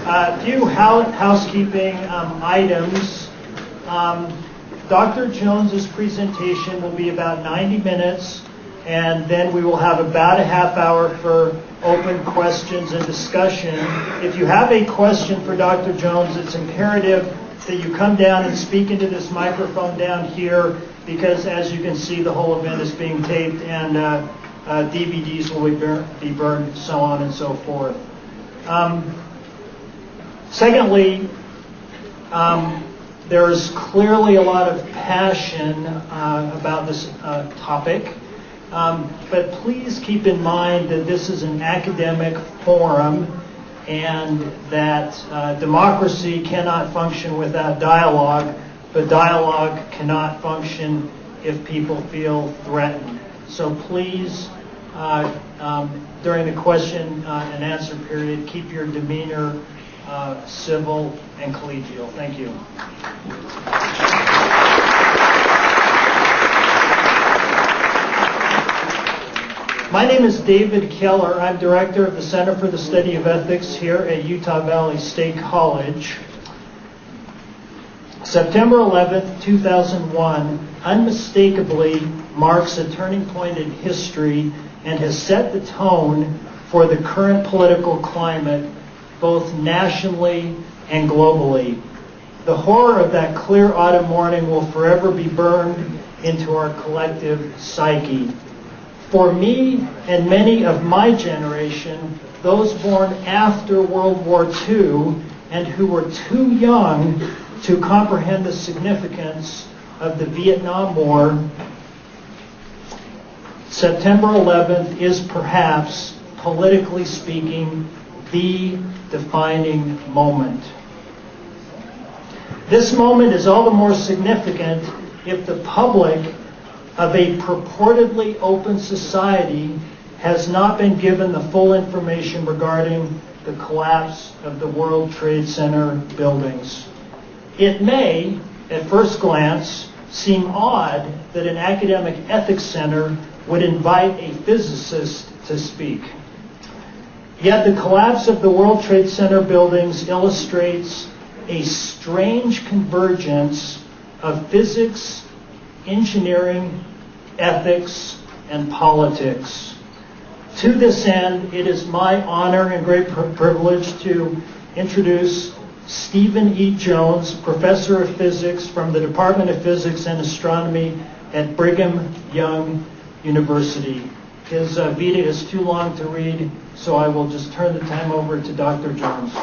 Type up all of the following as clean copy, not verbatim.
A few housekeeping items. Dr. Jones's presentation will be about 90 minutes, and then we will have about a half hour for open questions and discussion. If you have a question for Dr. Jones, it's imperative that you come down and speak into this microphone down here, because as you can see, the whole event is being taped, and DVDs will be burned, so on and so forth. Secondly, there is clearly a lot of passion about this topic, but please keep in mind that this is an academic forum and that democracy cannot function without dialogue, but dialogue cannot function if people feel threatened. So please, during the question and answer period, keep your demeanor civil and collegial. Thank you. My name is David Keller. I'm director of the Center for the Study of Ethics here at Utah Valley State College. September 11th, 2001 unmistakably marks a turning point in history and has set the tone for the current political climate, both nationally and globally. The horror of that clear autumn morning will forever be burned into our collective psyche. For me and many of my generation, those born after World War II and who were too young to comprehend the significance of the Vietnam War, September 11th is perhaps, politically speaking, the defining moment. This moment is all the more significant if the public of a purportedly open society has not been given the full information regarding the collapse of the World Trade Center buildings. It may, at first glance, seem odd that an academic ethics center would invite a physicist to speak. Yet the collapse of the World Trade Center buildings illustrates a strange convergence of physics, engineering, ethics, and politics. To this end, it is my honor and great privilege to introduce Stephen E. Jones, Professor of Physics from the Department of Physics and Astronomy at Brigham Young University. His vita is too long to read, so I will just turn the time over to Dr. Jones.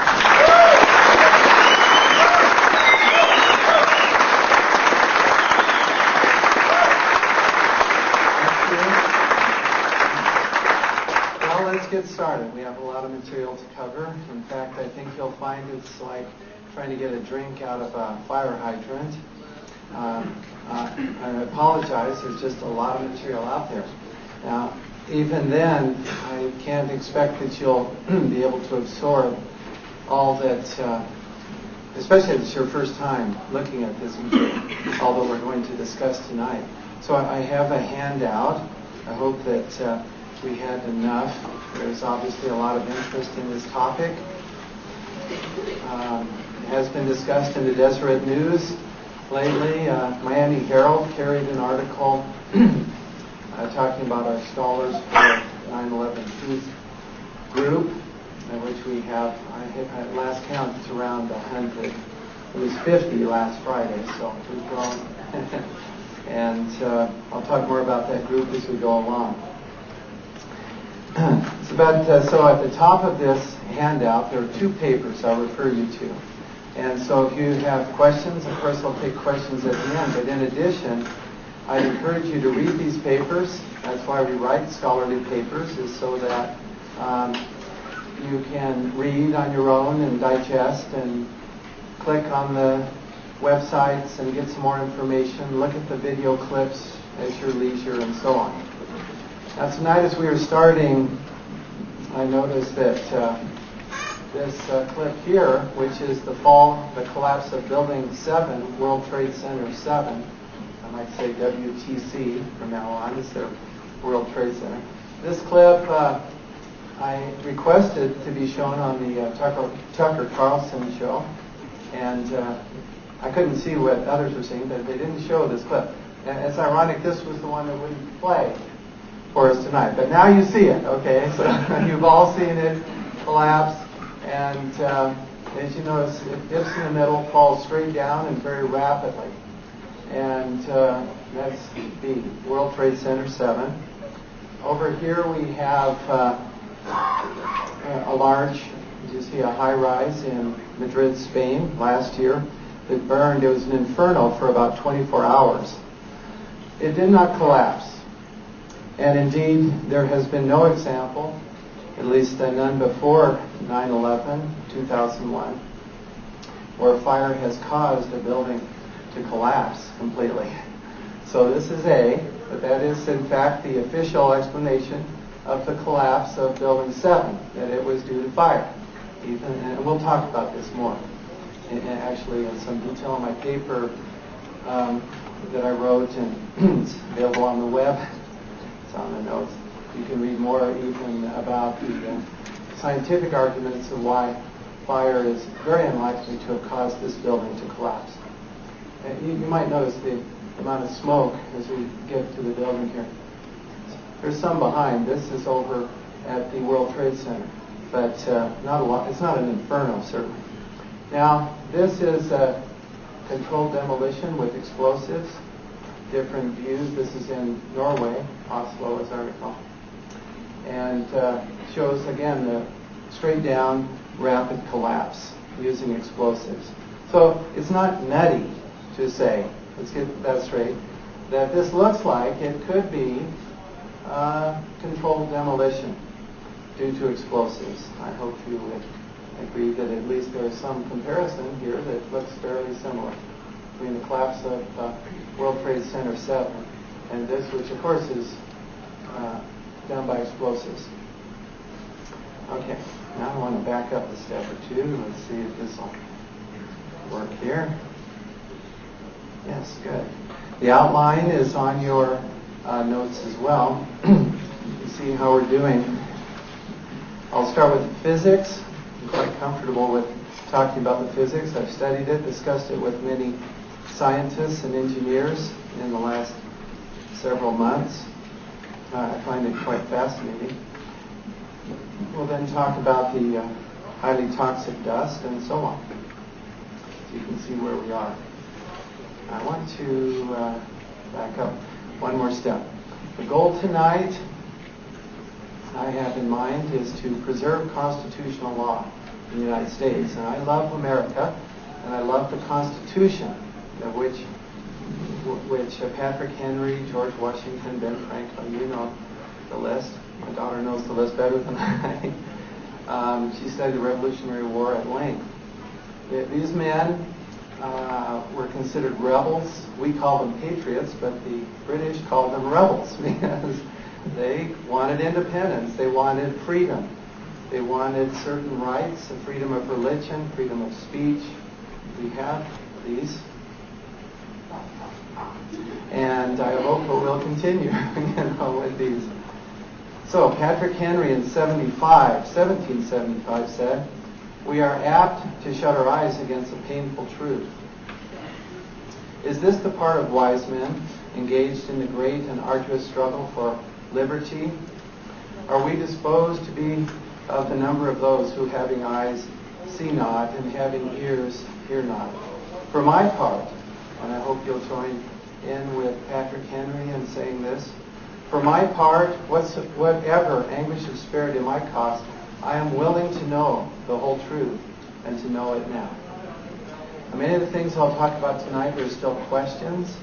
Well, let's get started. We have a lot of material to cover. In fact, I think you'll find it's like trying to get a drink out of a fire hydrant. I apologize, there's just a lot of material out there. Now, even then, I can't expect that you'll be able to absorb all that, especially if it's your first time looking at this material, although we're going to discuss tonight. So I have a handout. I hope that we had enough. There's obviously a lot of interest in this topic. It has been discussed in the Deseret News lately. Miami Herald carried an article talking about our scholars for 9/11 Truth group, in which we have, at last count, it's around 100. It was 50 last Friday, so we've grown. And I'll talk more about that group as we go along. It's about, so at the top of this handout, there are two papers I'll refer you to. And so if you have questions, of course I'll take questions at the end. But in addition, I'd encourage you to read these papers. That's why we write scholarly papers, is so that you can read on your own and digest and click on the websites and get some more information, look at the video clips at your leisure, and so on. Now tonight as we are starting, I noticed that this clip here, which is the collapse of Building 7, World Trade Center 7, I might say WTC from now on, is their World Trade Center. This clip I requested to be shown on the Tucker Carlson show, and I couldn't see what others were seeing, but they didn't show this clip. And it's ironic, this was the one that wouldn't play for us tonight. But now you see it, okay? So you've all seen it collapse, and as you notice, it dips in the middle, falls straight down and very rapidly. And that's the World Trade Center 7. Over here we have a large, you see a high-rise in Madrid, Spain, last year. It burned. It was an inferno for about 24 hours. It did not collapse. And indeed, there has been no example, at least none before 9/11, 2001, where fire has caused a building to collapse completely. So this is but that is in fact the official explanation of the collapse of Building 7, that it was due to fire. And we'll talk about this more, actually in some detail in my paper that I wrote, and it's available on the web. It's on the notes. You can read more even about the scientific arguments of why fire is very unlikely to have caused this building to collapse. You might notice the amount of smoke as we get to the building here. There's some behind. This is over at the World Trade Center, but not a lot. It's not an inferno, certainly. Now, this is a controlled demolition with explosives. Different views. This is in Norway, Oslo, as I recall, and shows again the straight down, rapid collapse using explosives. So it's not nutty to say, let's get that straight, that this looks like it could be controlled demolition due to explosives. I hope you would agree that at least there is some comparison here that looks fairly similar between the collapse of World Trade Center 7 and this, which of course is done by explosives. Okay, now I want to back up a step or two. Let's see if this will work here. Yes, good. The outline is on your notes as well. You see how we're doing. I'll start with the physics. I'm quite comfortable with talking about the physics. I've studied it, discussed it with many scientists and engineers in the last several months. I find it quite fascinating. We'll then talk about the highly toxic dust and so on. So you can see where we are. I want to back up one more step. The goal tonight I have in mind is to preserve constitutional law in the United States. And I love America, and I love the Constitution, which Patrick Henry, George Washington, Ben Franklin, you know the list. My daughter knows the list better than I. She studied the Revolutionary War at length. These men were considered rebels. We call them patriots, but the British called them rebels because they wanted independence. They wanted freedom. They wanted certain rights, the freedom of religion, freedom of speech. We have these. And I hope it will continue with these. So Patrick Henry in 1775 said, "We are apt to shut our eyes against a painful truth. Is this the part of wise men engaged in the great and arduous struggle for liberty? Are we disposed to be of the number of those who, having eyes, see not, and having ears, hear not? For my part," and I hope you'll join in with Patrick Henry in saying this, "for my part, whatever anguish of spirit it might cost, I am willing to know the whole truth and to know it now." Many of the things I'll talk about tonight, there's still questions,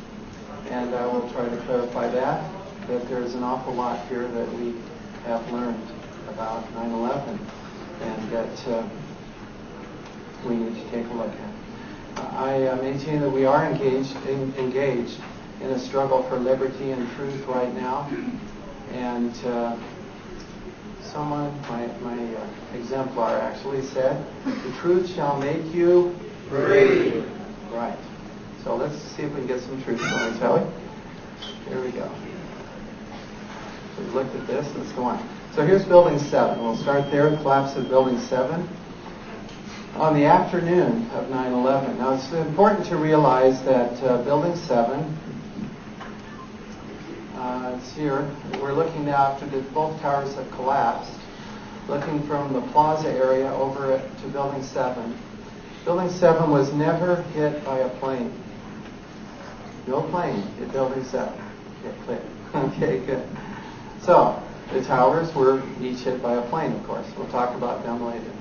and I will try to clarify that there's an awful lot here that we have learned about 9/11 and that we need to take a look at. I maintain that we are engaged in a struggle for liberty and truth right now, and someone, my exemplar actually said, "The truth shall make you free." Right. So let's see if we can get some truth going, shall we? Here we go. We've looked at this. Let's go on. So here's Building 7. We'll start there, the collapse of Building 7. On the afternoon of 9/11. Now it's important to realize that Building 7, it's here. We're looking now after both towers have collapsed, looking from the plaza area over to Building 7. Building 7 was never hit by a plane. No plane hit Building 7. Okay, clear. Okay, good. So the towers were each hit by a plane, of course. We'll talk about them later.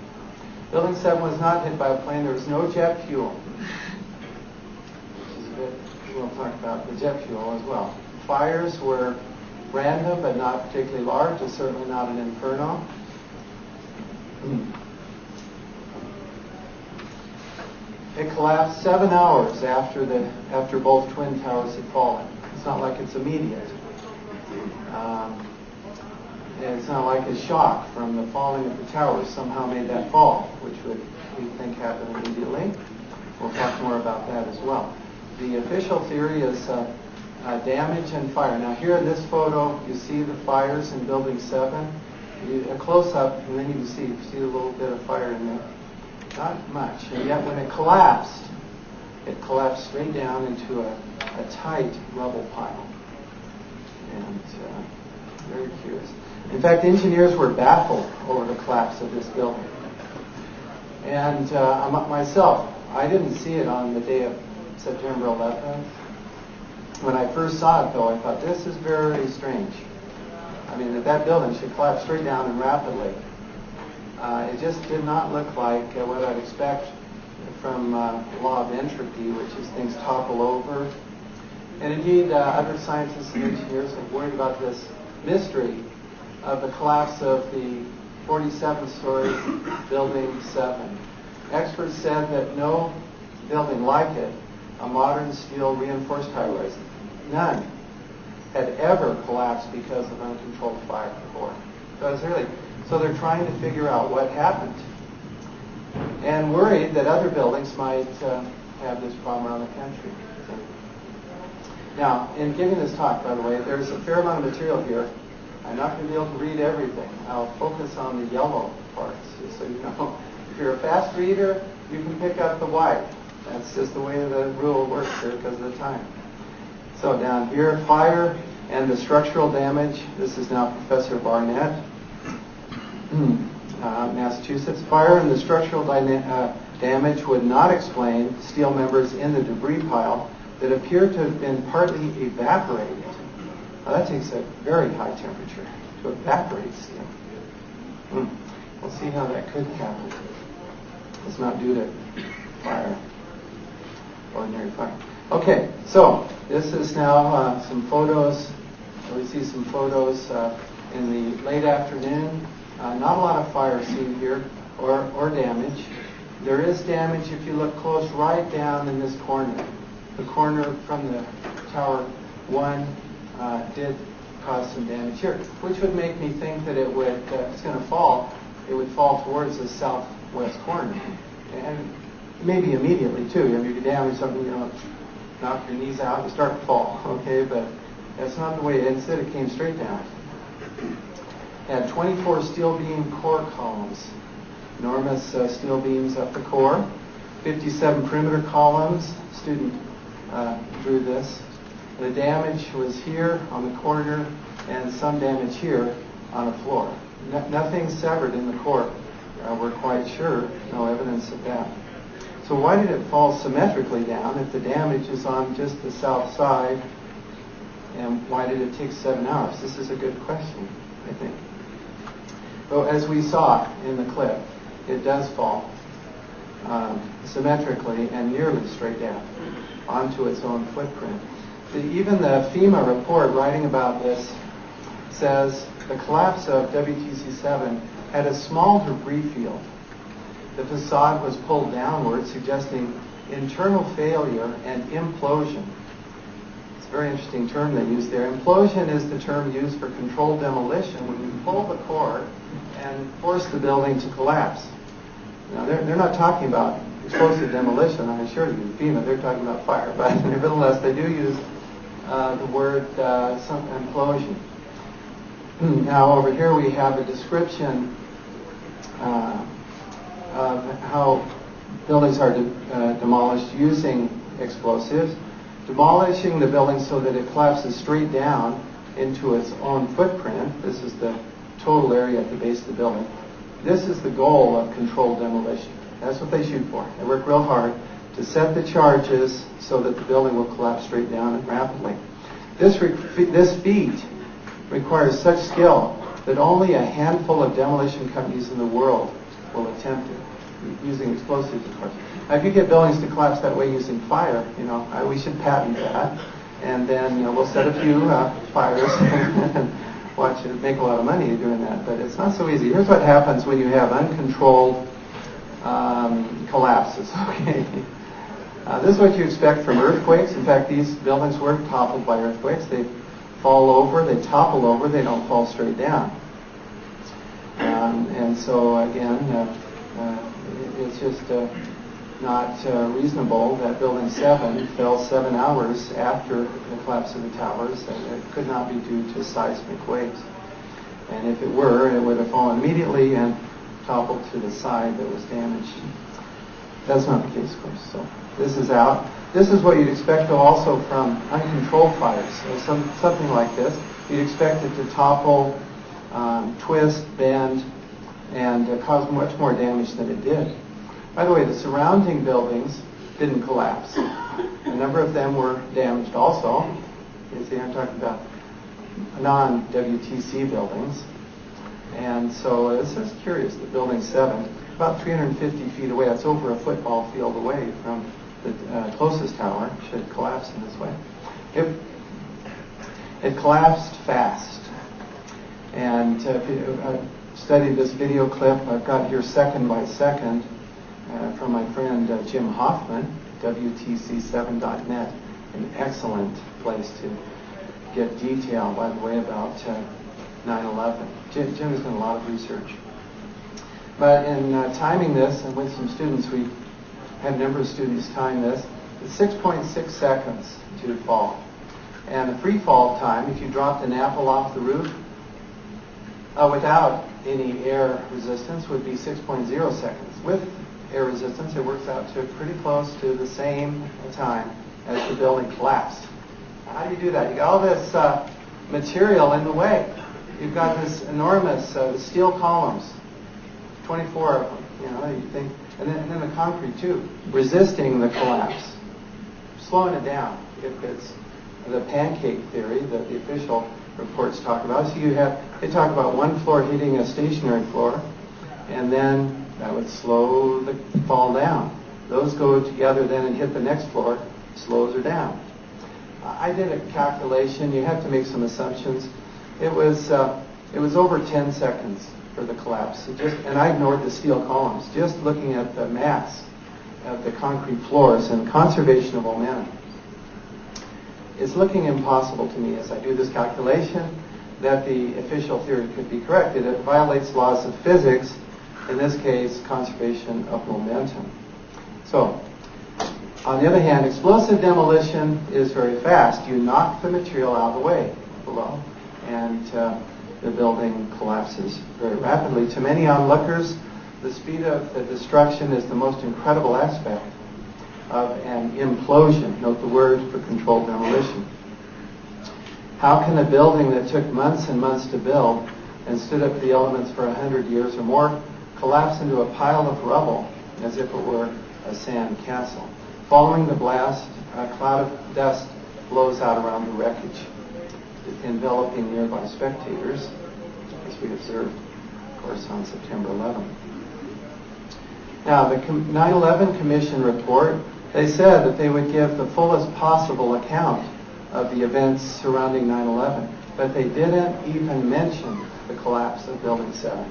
Building 7 was not hit by a plane. There was no jet fuel. Which is a bit, we'll talk about the jet fuel as well. Fires were random, but not particularly large. It's certainly not an inferno. It collapsed 7 hours after both twin towers had fallen. It's not like it's immediate. And it's not like a shock from the falling of the towers somehow made that fall, which we think happened immediately. We'll talk more about that as well. The official theory is damage and fire. Now here in this photo, you see the fires in Building 7. A close-up, and then you can see a little bit of fire in there. Not much. And yet when it collapsed straight down into a tight rubble pile. And very curious. In fact, engineers were baffled over the collapse of this building. And myself, I didn't see it on the day of September 11th. When I first saw it, though, I thought, this is very strange. I mean, that building should collapse straight down and rapidly. It just did not look like what I'd expect from law of entropy, which is things topple over. And indeed, other scientists and engineers are worried about this mystery of the collapse of the 47-story Building 7. Experts said that no building like it, a modern steel reinforced high-rise, none had ever collapsed because of uncontrolled fire before. So they're trying to figure out what happened, and worried that other buildings might have this problem around the country. Now, in giving this talk, by the way, there's a fair amount of material here. I'm not going to be able to read everything. I'll focus on the yellow parts, just so you know. If you're a fast reader, you can pick up the white. That's just the way the rule works here because of the time. So down here, fire and the structural damage. This is now Professor Barnett, Massachusetts. Fire and the structural damage would not explain steel members in the debris pile that appear to have been partly evaporated. Now that takes a very high temperature to evaporate steel. We'll see how that could happen. It's not due to fire, ordinary fire. Okay, so this is now some photos. We see some photos in the late afternoon. Not a lot of fire seen here or damage. There is damage if you look close right down in this corner. The corner from the Tower 1 did cause some damage here, which would make me think that it would, if it's going to fall, it would fall towards the southwest corner. And maybe immediately, too. If you damage something, knock your knees out, you start to fall, okay? But that's not the way. Instead, it came straight down. It had 24 steel beam core columns, enormous steel beams up the core, 57 perimeter columns. Student drew this. The damage was here on the corner and some damage here on the floor. Nothing severed in the core. We're quite sure. No evidence of that. So why did it fall symmetrically down if the damage is on just the south side? And why did it take 7 hours? This is a good question, I think. So as we saw in the clip, it does fall symmetrically and nearly straight down onto its own footprint. Even the FEMA report writing about this says the collapse of WTC-7 had a small debris field. The facade was pulled downward, suggesting internal failure and implosion. It's a very interesting term they use there. Implosion is the term used for controlled demolition when you pull the cord and force the building to collapse. Now, they're not talking about explosive demolition, I assure you. FEMA, they're talking about fire. But nevertheless, they do use the word some implosion. Now over here we have a description of how buildings are demolished using explosives. Demolishing the building so that it collapses straight down into its own footprint. This is the total area at the base of the building. This is the goal of controlled demolition. That's what they shoot for. They work real hard to set the charges so that the building will collapse straight down and rapidly. This feat requires such skill that only a handful of demolition companies in the world will attempt it, using explosives, of course. Now, if you get buildings to collapse that way using fire, we should patent that, and then we'll set a few fires and watch it make a lot of money doing that. But it's not so easy. Here's what happens when you have uncontrolled collapses. Okay, this is what you expect from earthquakes. In fact, these buildings were toppled by earthquakes. They fall over, they topple over, they don't fall straight down. And so again, it's just not reasonable that Building 7 fell 7 hours after the collapse of the towers, and it could not be due to seismic waves. And if it were, it would have fallen immediately and toppled to the side that was damaged. That's not the case, of course. So this is out. This is what you'd expect, though, also from uncontrolled fires. So something like this, you'd expect it to topple, twist, bend, and cause much more damage than it did. By the way, the surrounding buildings didn't collapse. A number of them were damaged also. You see, I'm talking about non-WTC buildings. And so this is curious, the Building 7, about 350 feet away, that's over a football field away from the closest tower, should collapse in this way. It collapsed fast. And if you study this video clip, I've got here second by second from my friend Jim Hoffman, WTC7.net, an excellent place to get detail, by the way, about 9/11. Jim has done a lot of research. But in timing this, and with some students, we had a number of students time this, it's 6.6 seconds to fall. And the free fall time, if you dropped an apple off the roof without any air resistance, would be 6.0 seconds. With air resistance, it works out to pretty close to the same time as the building collapsed. How do you do that? You got all this material in the way. You've got this enormous steel columns, 24 of them, you think, and then the concrete too, resisting the collapse, slowing it down. If it's the pancake theory that the official reports talk about, so they talk about one floor hitting a stationary floor, and then that would slow the fall down. Those go together then and hit the next floor, slows her down. I did a calculation. You have to make some assumptions. It was over 10 seconds for the collapse. And I ignored the steel columns, just looking at the mass of the concrete floors and conservation of momentum. It's looking impossible to me as I do this calculation that the official theory could be corrected. It violates laws of physics, in this case, conservation of momentum. So, on the other hand, explosive demolition is very fast. You knock the material out of the way below, and the building collapses very rapidly. To many onlookers, the speed of the destruction is the most incredible aspect of an implosion. Note the word for controlled demolition. How can a building that took months and months to build and stood up to the elements for 100 years or more collapse into a pile of rubble as if it were a sand castle? Following the blast, a cloud of dust blows out around the wreckage, enveloping nearby spectators, as we observed, of course, on September 11th. Now, the 9/11 Commission report, they said that they would give the fullest possible account of the events surrounding 9/11, but they didn't even mention the collapse of Building 7.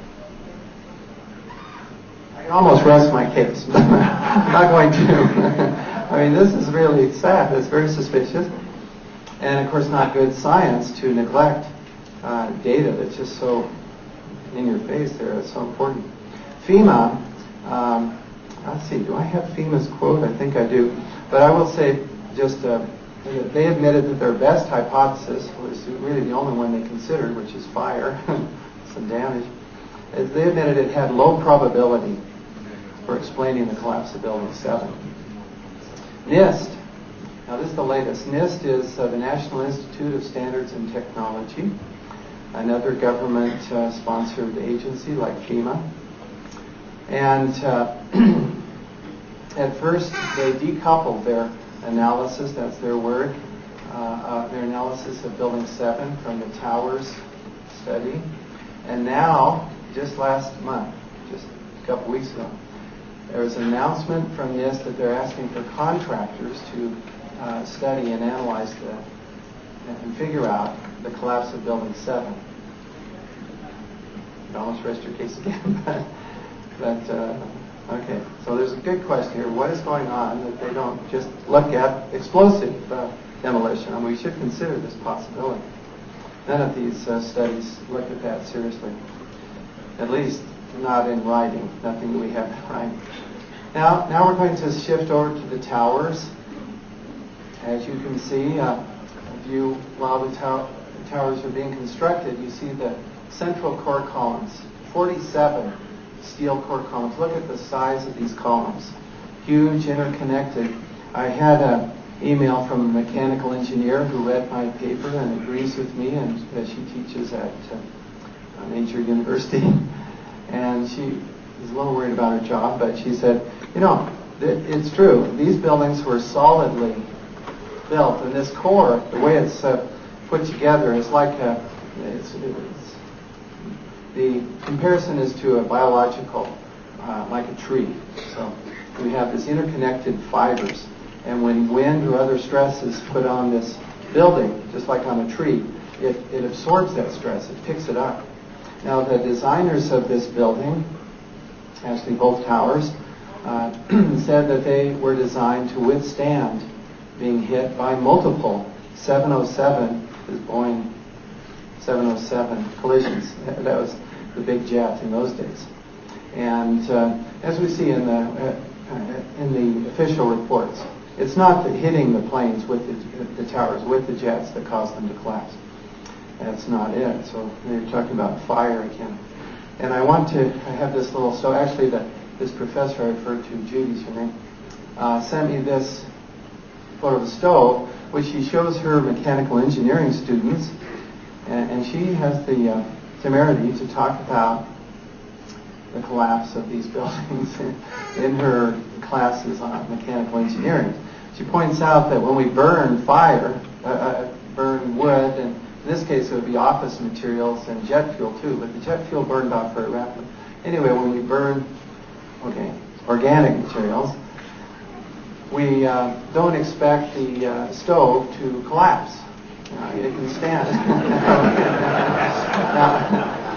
I can almost rest my case, but I'm not going to. I mean, this is really sad. It's very suspicious. And, of course, not good science to neglect data that's just so in your face there. It's so important. FEMA, let's see, do I have FEMA's quote? I think I do. But I will say just they admitted that their best hypothesis was really the only one they considered, which is fire, some damage. They admitted it had low probability for explaining the collapse of Building 7. NIST, now this is the latest. NIST is the National Institute of Standards and Technology, another government-sponsored agency like FEMA. And at first they decoupled their analysis, that's their word, their analysis of Building 7 from the towers study. And now, just last month, just a couple weeks ago, there was an announcement from NIST that they're asking for contractors to study and analyze and figure out the collapse of Building 7. You almost rest your case again, but okay. So there's a good question here. What is going on that they don't just look at explosive demolition? And we should consider this possibility. None of these studies look at that seriously. At least not in writing. Nothing we have in writing. Now we're going to shift over to the towers. As you can see, while the towers are being constructed, you see the central core columns, 47 steel core columns. Look at the size of these columns. Huge, interconnected. I had an email from a mechanical engineer who read my paper and agrees with me, and she teaches at a major university. And she was a little worried about her job, but she said, you know, it's true. These buildings were solidly built, and this core, the way it's put together, is like the comparison is to a biological, like a tree. So we have this interconnected fibers, and when wind or other stress is put on this building, just like on a tree, it absorbs that stress, it picks it up. Now the designers of this building, actually both towers, said that they were designed to withstand being hit by multiple 707, this Boeing 707 collisions. That was the big jet in those days. And as we see in the official reports, it's not the hitting the planes with the towers, with the jets that caused them to collapse. That's not it. So you're talking about fire again. And I have this little, so actually this professor I referred to, Judy's her name, sent me this photo of a stove, which she shows her mechanical engineering students, and she has the temerity to talk about the collapse of these buildings in her classes on mechanical engineering. She points out that when we burn burn wood, and in this case it would be office materials and jet fuel too, but the jet fuel burned off very rapidly. Anyway, when we burn organic materials, we don't expect the stove to collapse. It can stand.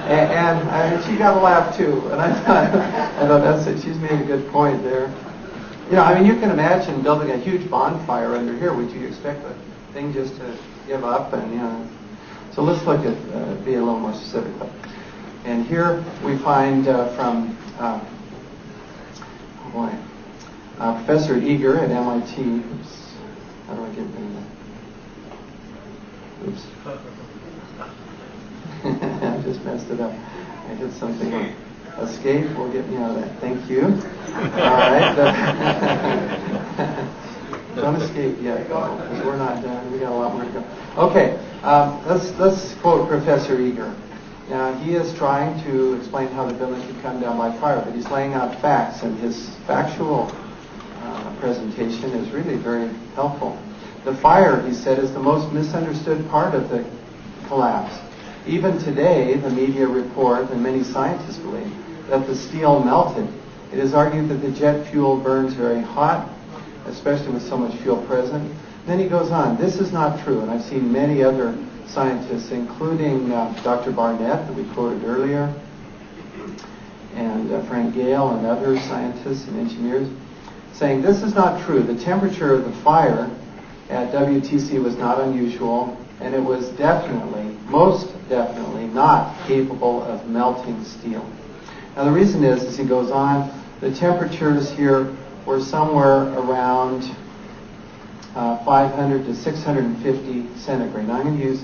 And she got a laugh too. And I thought that's it. She's made a good point there. You know, I mean, you can imagine building a huge bonfire under here. Would you expect the thing just to give up? And you know, so let's look at be a little more specific. And here we find from Professor Eager at MIT. Oops, how do I get rid of that? Oops. I just messed it up. I did something like escape will get me out of that. Thank you. All right. Don't escape yet, because we're not done. We got a lot more to go. Okay. Let's quote Professor Eager. He is trying to explain how the building could come down by fire, but he's laying out facts, and his factual presentation is really very helpful. The fire, he said, is the most misunderstood part of the collapse. Even today, the media report, and many scientists believe, that the steel melted. It is argued that the jet fuel burns very hot, especially with so much fuel present. Then he goes on, this is not true, and I've seen many other scientists, including Dr. Barnett, that we quoted earlier, and Frank Gale and other scientists and engineers, saying this is not true. The temperature of the fire at WTC was not unusual, and it was definitely, most definitely, not capable of melting steel. Now the reason is, as he goes on, the temperatures here were somewhere around 500 to 650 centigrade. Now I'm going to use,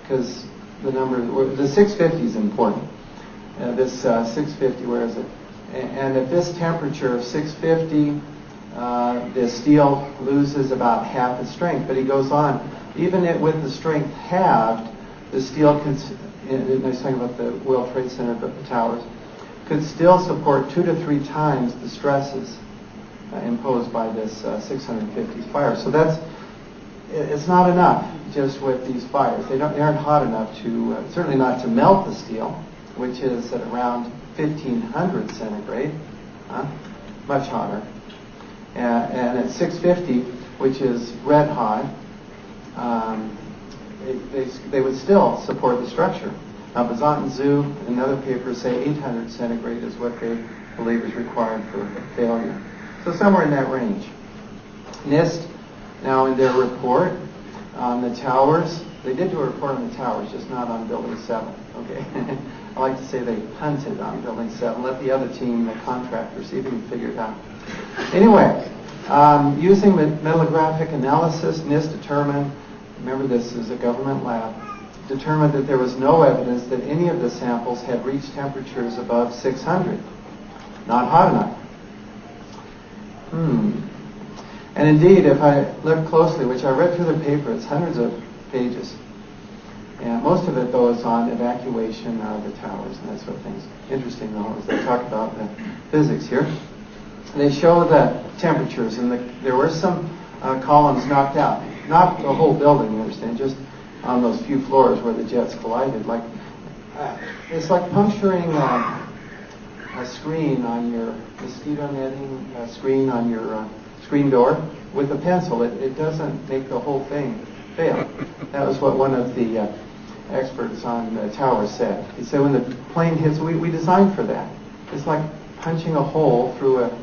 because the 650 is important. This 650, where is it? And at this temperature of 650, the steel loses about half its strength. But he goes on, even with the strength halved, the steel could, and I was talking about the World Trade Center, but the towers, could still support 2 to 3 times the stresses imposed by this 650 fire. So it's not enough just with these fires. They aren't hot enough to, certainly not to melt the steel, which is at around 1500 centigrade, much hotter. And at 650, which is red hot, they would still support the structure. Now, Bazant and Zhu and other papers say 800 centigrade is what they believe is required for failure. So somewhere in that range. NIST, now in their report on the towers, they did do a report on the towers, just not on Building 7. Okay, I like to say they punted on Building 7. Let the other team, the contractor, see if they can figure it out. Anyway, using metallographic analysis, NIST determined, remember this is a government lab, determined that there was no evidence that any of the samples had reached temperatures above 600. Not hot enough. And indeed, if I look closely, which I read through the paper, it's hundreds of pages. And most of it, though, is on evacuation of the towers and that sort of things. Interesting, though, as they talk about the physics here. They show the temperatures, and there were some columns knocked out. Not the whole building, you understand, just on those few floors where the jets collided. Like it's like puncturing a screen on your mosquito netting, a screen on your screen door with a pencil. It doesn't make the whole thing fail. That was what one of the experts on the tower said. He said when the plane hits, we designed for that. It's like punching a hole through a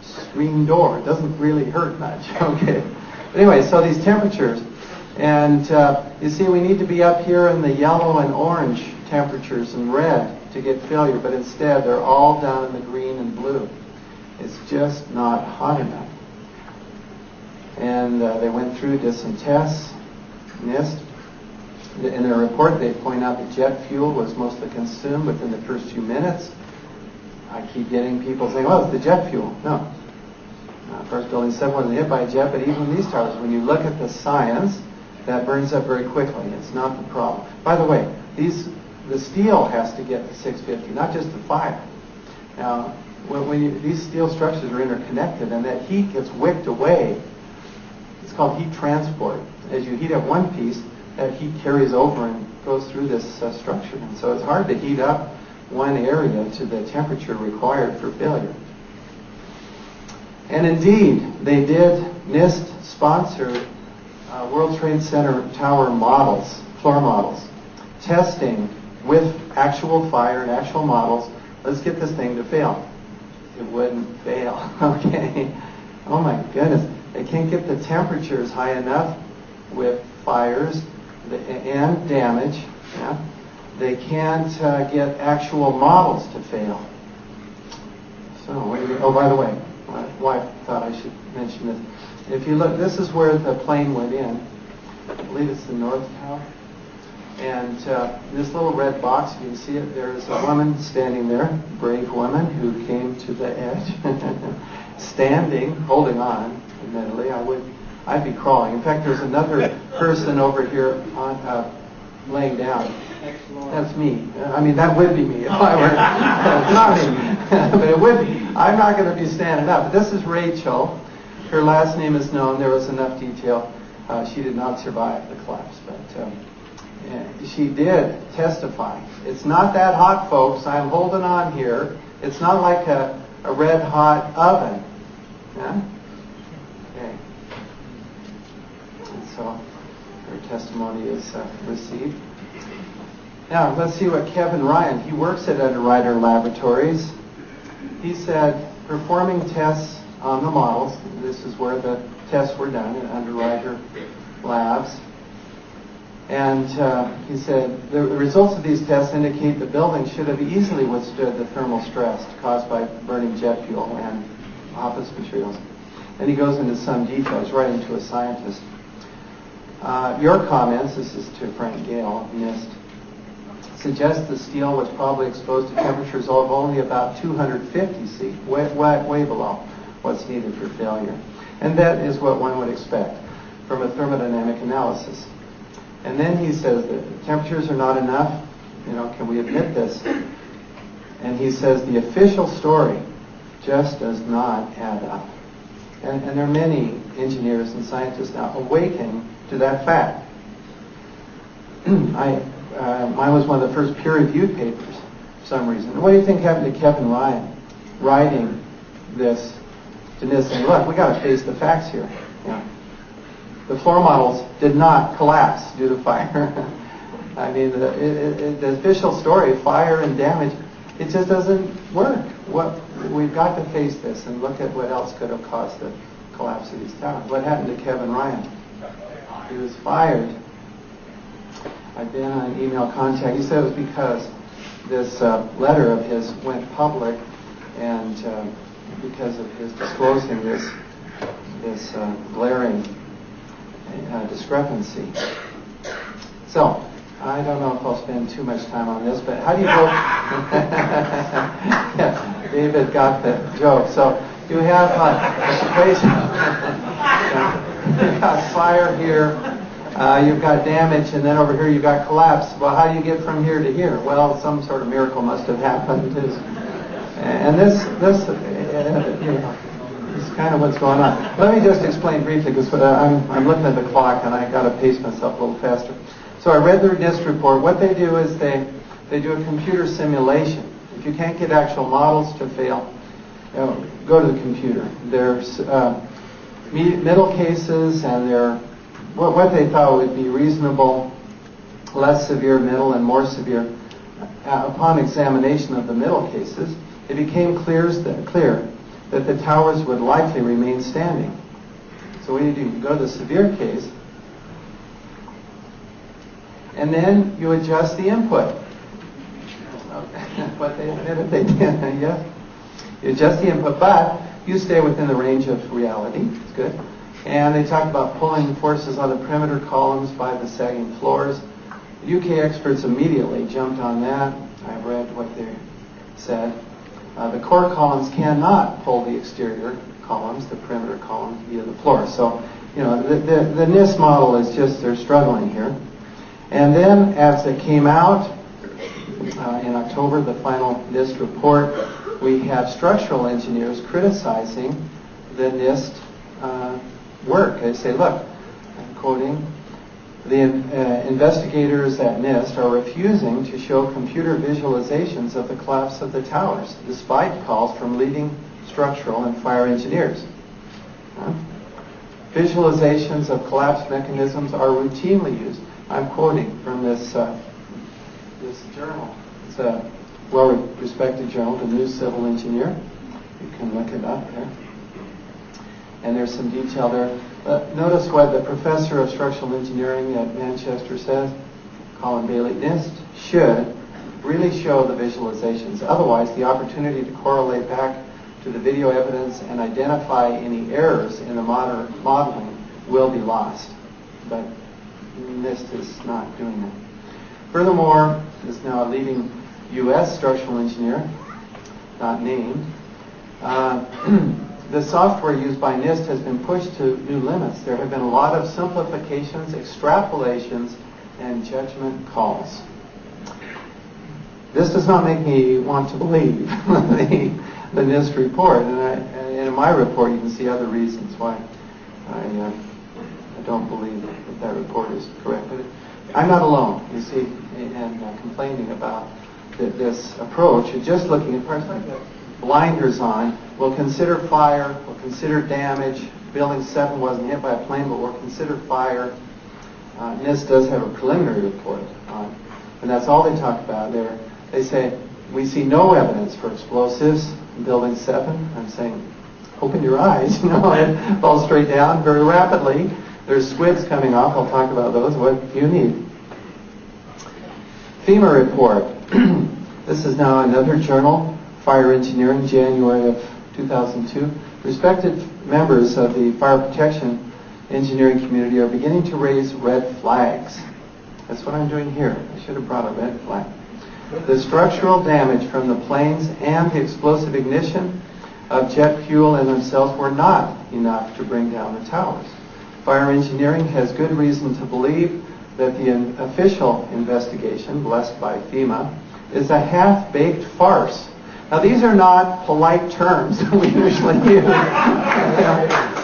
screen door. It doesn't really hurt much. Okay. But anyway, so these temperatures, and you see we need to be up here in the yellow and orange temperatures and red to get failure, but instead they're all down in the green and blue. It's just not hot enough. And they went through, did some tests, NIST. In their report, they point out that jet fuel was mostly consumed within the first few minutes. I keep getting people saying, well, it's the jet fuel. No. Of course, Building 7 wasn't hit by a jet, but even these towers, when you look at the science, that burns up very quickly. It's not the problem. By the way, the steel has to get to 650, not just the fire. Now, these steel structures are interconnected, and that heat gets wicked away. It's called heat transport. As you heat up one piece, that heat carries over and goes through this structure. And so it's hard to heat up one area to the temperature required for failure. And indeed, they did, NIST sponsored World Trade Center tower models, floor models, testing with actual fire and actual models. Let's get this thing to fail. It wouldn't fail, okay? Oh my goodness. They can't get the temperatures high enough with fires and damage. Yeah? They can't get actual models to fail. So, oh, by the way, my wife thought I should mention this. If you look, this is where the plane went in. I believe it's the North Tower. And this little red box, you can see it, there's a woman standing there, brave woman who came to the edge, standing, holding on, admittedly. I'd be crawling. In fact, there's another person over here on laying down. That's me. I mean, that would be me if I were. Not me, but it would be. I'm not going to be standing up. This is Rachel. Her last name is known. There was enough detail. She did not survive the collapse, but she did testify. It's not that hot, folks. I'm holding on here. It's not like a red hot oven. Yeah? Okay. And so her testimony is received. Now, let's see what Kevin Ryan, he works at Underwriter Laboratories. He said, performing tests on the models, this is where the tests were done in Underwriter Labs, and he said, the results of these tests indicate the building should have easily withstood the thermal stress caused by burning jet fuel and office materials. And he goes into some details, writing to a scientist. Your comments, this is to Frank Gale of NIST, suggest the steel was probably exposed to temperatures of only about 250 C, way below what's needed for failure. And that is what one would expect from a thermodynamic analysis. And then he says that temperatures are not enough. Can we admit this? And he says the official story just does not add up. And there are many engineers and scientists now awakening to that fact. Mine was one of the first peer-reviewed papers for some reason. And what do you think happened to Kevin Ryan writing this to NIST saying, look, we got to face the facts here. The floor models did not collapse due to fire. I mean, the official story, fire and damage, it just doesn't work. We've got to face this and look at what else could have caused the collapse of these towers. What happened to Kevin Ryan? He was fired. I've been on email contact. He said it was because this letter of his went public, and because of his disclosing this glaring discrepancy. So, I don't know if I'll spend too much time on this, but how do you go? Yeah, David got the joke. So you have a situation. You've got fire here, you've got damage, and then over here you've got collapse. Well, how do you get from here to here? Well, some sort of miracle must have happened. And this is kind of what's going on. Let me just explain briefly, because I'm looking at the clock and I got to pace myself a little faster. So I read their NIST report. What they do is they do a computer simulation. If you can't get actual models to fail, go to the computer. There's middle cases, and they're what they thought would be reasonable, less severe, middle, and more severe. Upon examination of the middle cases, it became clear that the towers would likely remain standing. So what do? You go to the severe case, and then you adjust the input. What they admitted they did, yes. You adjust the input, but you stay within the range of reality. It's good. And they talk about pulling forces on the perimeter columns by the sagging floors. The UK experts immediately jumped on that. I've read what they said. The core columns cannot pull the exterior columns, the perimeter columns, via the floor. So, the NIST model is just, they're struggling here. And then, as it came out in October, the final NIST report, we have structural engineers criticizing the NIST work. They say, look, I'm quoting, the investigators at NIST are refusing to show computer visualizations of the collapse of the towers, despite calls from leading structural and fire engineers. Visualizations of collapse mechanisms are routinely used. I'm quoting from this journal. It's a well-respected journal, the New Civil Engineer. You can look it up there. And there's some detail there. Notice what the professor of structural engineering at Manchester says, Colin Bailey. NIST should really show the visualizations. Otherwise, the opportunity to correlate back to the video evidence and identify any errors in the modeling will be lost. But NIST is not doing that. Furthermore, there's now a leading U.S. structural engineer, not named. The software used by NIST has been pushed to new limits. There have been a lot of simplifications, extrapolations, and judgment calls. This does not make me want to believe the NIST report. And in my report, you can see other reasons why I don't believe that report is correct. But I'm not alone, you see, in complaining about this approach. You're just looking at parts like that. Blinders on. We'll consider fire. We'll consider damage. Building 7 wasn't hit by a plane, but we'll consider fire. NIST does have a preliminary report on, and that's all they talk about there. They say, we see no evidence for explosives in Building 7. I'm saying, open your eyes. It falls straight down very rapidly. There's squids coming off. I'll talk about those. What do you need? FEMA report. This is now another journal, Fire Engineering, January of 2002. Respected members of the fire protection engineering community are beginning to raise red flags. That's what I'm doing here. I should have brought a red flag. The structural damage from the planes and the explosive ignition of jet fuel in themselves were not enough to bring down the towers. Fire engineering has good reason to believe that the official investigation, blessed by FEMA, is a half-baked farce. Now, these are not polite terms that we usually use.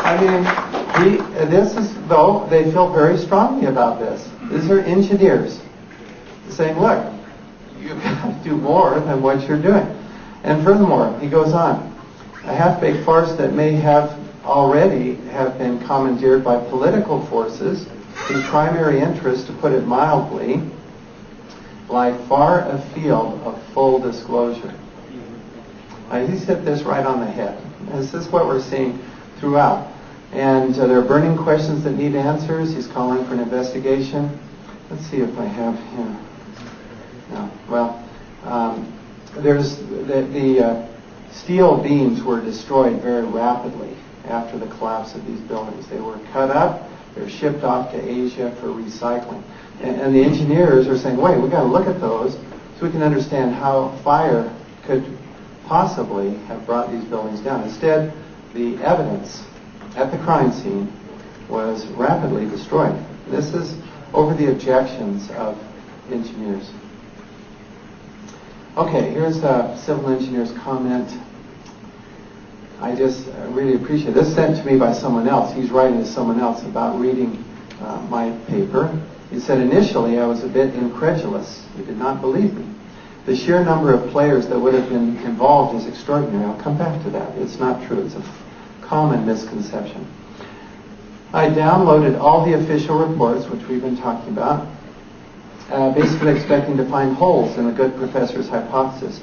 I mean, this is, though, they feel very strongly about this. These are engineers saying, look, you've got to do more than what you're doing. And furthermore, he goes on, a half-baked farce that may have already have been commandeered by political forces whose primary interest, to put it mildly, lie far afield of full disclosure. He's hit this right on the head. This is what we're seeing throughout. And there are burning questions that need answers. He's calling for an investigation. Let's see if I have him. No. Well, there's the steel beams were destroyed very rapidly after the collapse of these buildings. They were cut up. They're shipped off to Asia for recycling. And the engineers are saying, wait, we've got to look at those so we can understand how fire could possibly have brought these buildings down. Instead, the evidence at the crime scene was rapidly destroyed. This is over the objections of engineers. Okay, here's a civil engineer's comment. I just really appreciate this. Sent to me by someone else. He's writing to someone else about reading my paper. He said, initially I was a bit incredulous. He did not believe me. The sheer number of players that would have been involved is extraordinary. I'll come back to that. It's not true. It's a common misconception. I downloaded all the official reports, which we've been talking about, basically expecting to find holes in a good professor's hypothesis.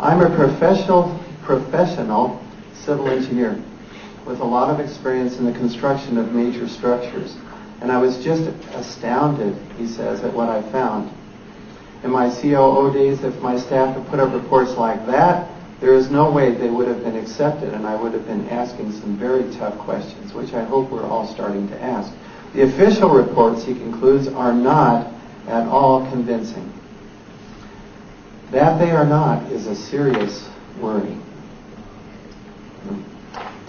I'm a professional civil engineer with a lot of experience in the construction of major structures. And I was just astounded, he says, at what I found. In my COO days, if my staff had put up reports like that, there is no way they would have been accepted, and I would have been asking some very tough questions, which I hope we're all starting to ask. The official reports, he concludes, are not at all convincing. That they are not is a serious worry.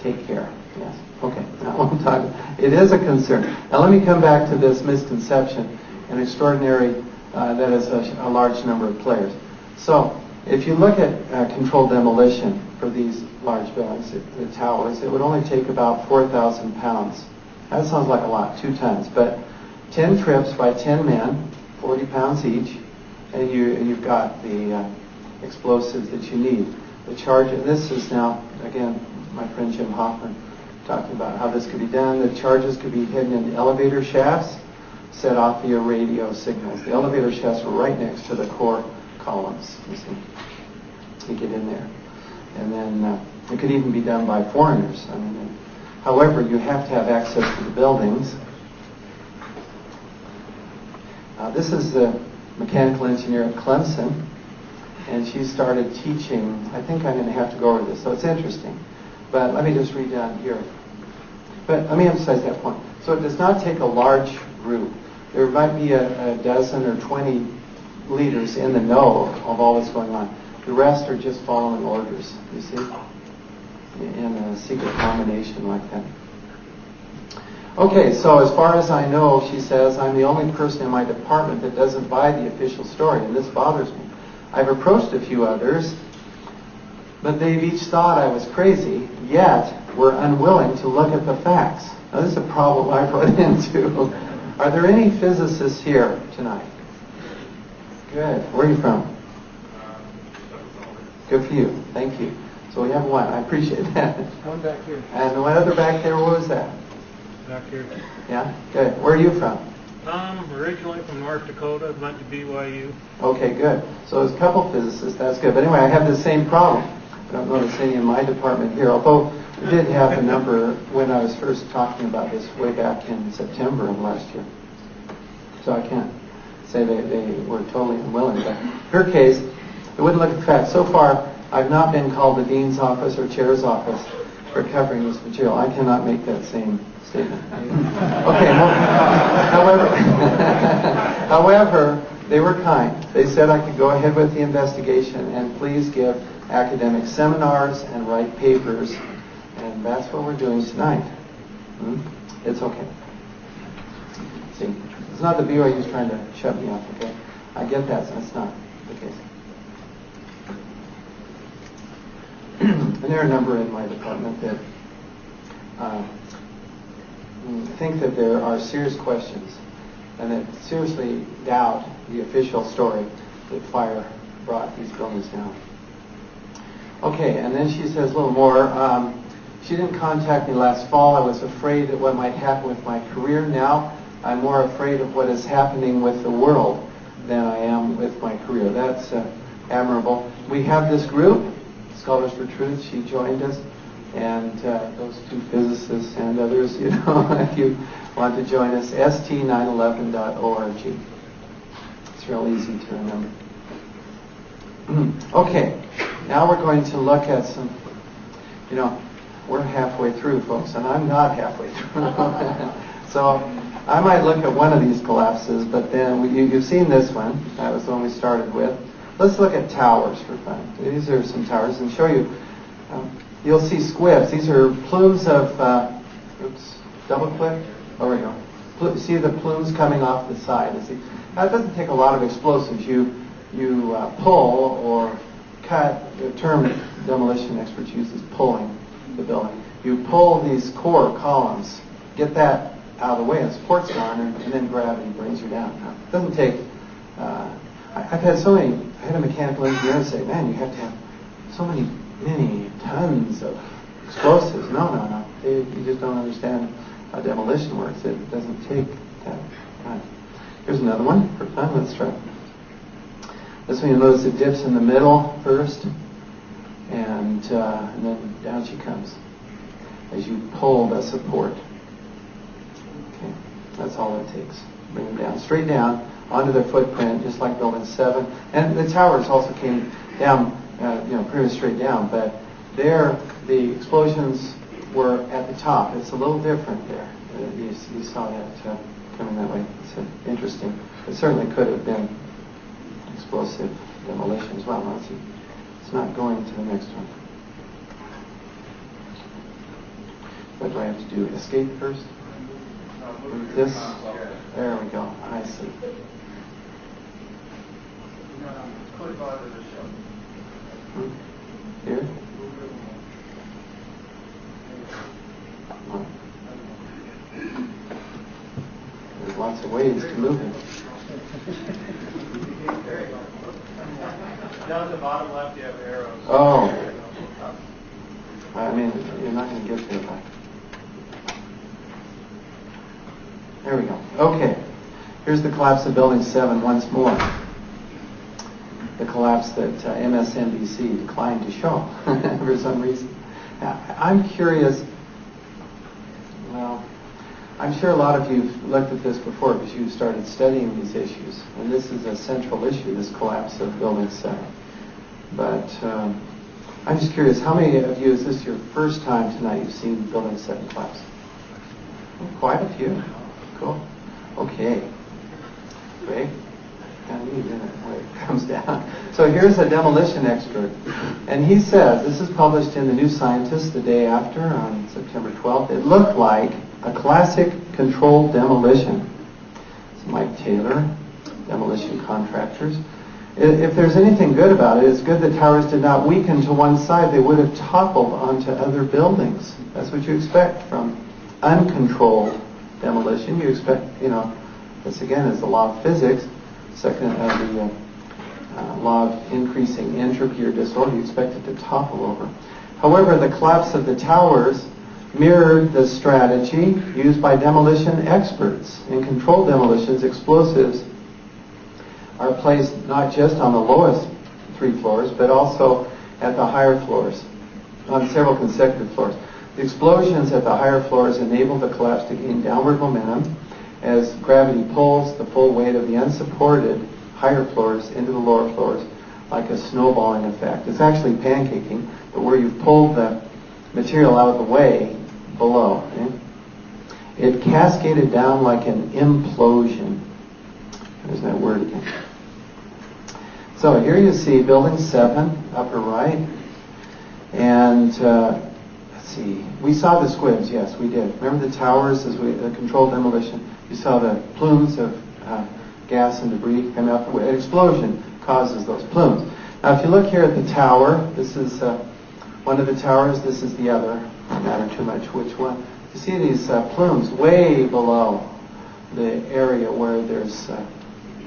Take care. Yes. Okay. Now I'm talking. It is a concern. Now let me come back to this misconception, an extraordinary, that is a large number of players. So if you look at controlled demolition for these large buildings, the towers, it would only take about 4,000 pounds. That sounds like a lot, 2 tons, but 10 trips by 10 men, 40 pounds each, and you've got the explosives that you need. The charge, and this is now, again, my friend Jim Hoffman talking about how this could be done. The charges could be hidden in the elevator shafts, set off via radio signals. The elevator shafts were right next to the core columns, you see. You get in there. And then it could even be done by foreigners. I mean, however, you have to have access to the buildings. This is the mechanical engineer at Clemson, and she started teaching. I think I'm going to have to go over this, so it's interesting. But let me just read down here. But let me emphasize that point. So it does not take a large group. There might be a dozen or 20 leaders in the know of all that's going on. The rest are just following orders, you see, in a secret combination like that. Okay, so as far as I know, she says, I'm the only person in my department that doesn't buy the official story, and this bothers me. I've approached a few others, but they've each thought I was crazy, yet were unwilling to look at the facts. Now, this is a problem I've run into. Are there any physicists here tonight? Good. Where are you from? Good for you. Thank you. So we have one. I appreciate that. One back here. And one other back there. What was that? Back here. Yeah? Good. Where are you from? I'm originally from North Dakota, went to BYU. Okay, good. So there's a couple physicists. That's good. But anyway, I have the same problem. I don't notice any in my department here, although we did have a number when I was first talking about this way back in September of last year. So I can't say they were totally unwilling. But in her case, it wouldn't look at the facts. So far, I've not been called the dean's office or chair's office for covering this material. I cannot make that same statement. Okay, however, they were kind. They said I could go ahead with the investigation and please give academic seminars and write papers, and that's what we're doing tonight. It's okay. See, it's not the BYU's trying to shut me up, okay? I get that, so that's not the case. And there are a number in my department that think that there are serious questions and that seriously doubt the official story that fire brought these buildings down. Okay, and then she says a little more. She didn't contact me last fall. I was afraid of what might happen with my career. Now I'm more afraid of what is happening with the world than I am with my career. That's admirable. We have this group, Scholars for Truth. She joined us, and those two physicists and others, you know, if you want to join us, st911.org. It's real easy to remember. Okay, now we're going to look at some, you know, we're halfway through, folks, and I'm not halfway through. So I might look at one of these collapses, but then you've seen this one. That was the one we started with. Let's look at towers for fun. These are some towers, and show you. You'll see squibs. These are plumes of, double click. Oh, there we go. See the plumes coming off the side. Now, it doesn't take a lot of explosives. You pull or cut. The term demolition experts use is pulling the building. You pull these core columns, get that out of the way, and support's gone, and then gravity brings you down. It doesn't take. I've had so many. I had a mechanical engineer say, "Man, you have to have so many tons of explosives." No. You just don't understand how demolition works. It doesn't take that time. Here's another one for fun. Let's try. This one, you notice it dips in the middle first, and then down she comes as you pull the support. Okay, that's all it takes. Bring them down, straight down onto their footprint, just like Building 7. And the towers also came down, pretty much straight down, but there the explosions were at the top. It's a little different there. You saw that coming that way. It's interesting. It certainly could have been explosive demolition as well. No, it's not going to the next one. What do I have to do? Escape first? This? There we go. I see. Here? There's lots of ways to move it. Down at the bottom left, you have arrows. Oh. I mean, you're not going to get there back. There we go. Okay. Here's the collapse of Building 7 once more. The collapse that MSNBC declined to show for some reason. Now, I'm curious. Well, I'm sure a lot of you have looked at this before because you started studying these issues. And this is a central issue, this collapse of Building 7. But I'm just curious, how many of you, is this your first time tonight you've seen Building 7 collapse? Oh, quite a few. Cool. Okay. Great. Kind of neat, isn't it, when it comes down. So here's a demolition expert. And he says, this is published in the New Scientist the day after, on September 12th. It looked like a classic controlled demolition. It's Mike Taylor, demolition contractors. If there's anything good about it, it's good the towers did not weaken to one side. They would have toppled onto other buildings. That's what you expect from uncontrolled demolition. You expect, this again is the law of physics, the law of increasing entropy or disorder. You expect it to topple over. However, the collapse of the towers mirrored the strategy used by demolition experts. In controlled demolitions, explosives are placed not just on the lowest 3 floors, but also at the higher floors, on several consecutive floors. The explosions at the higher floors enable the collapse to gain downward momentum as gravity pulls the full weight of the unsupported higher floors into the lower floors, like a snowballing effect. It's actually pancaking, but where you've pulled the material out of the way below. Okay? It cascaded down like an implosion. There's that word again. So here you see Building 7, upper right. And let's see, we saw the squibs, yes, we did. Remember the towers as the controlled demolition? You saw the plumes of gas and debris coming out. An explosion causes those plumes. Now if you look here at the tower, this is one of the towers, this is the other. Doesn't matter too much which one. You see these plumes way below the area where there's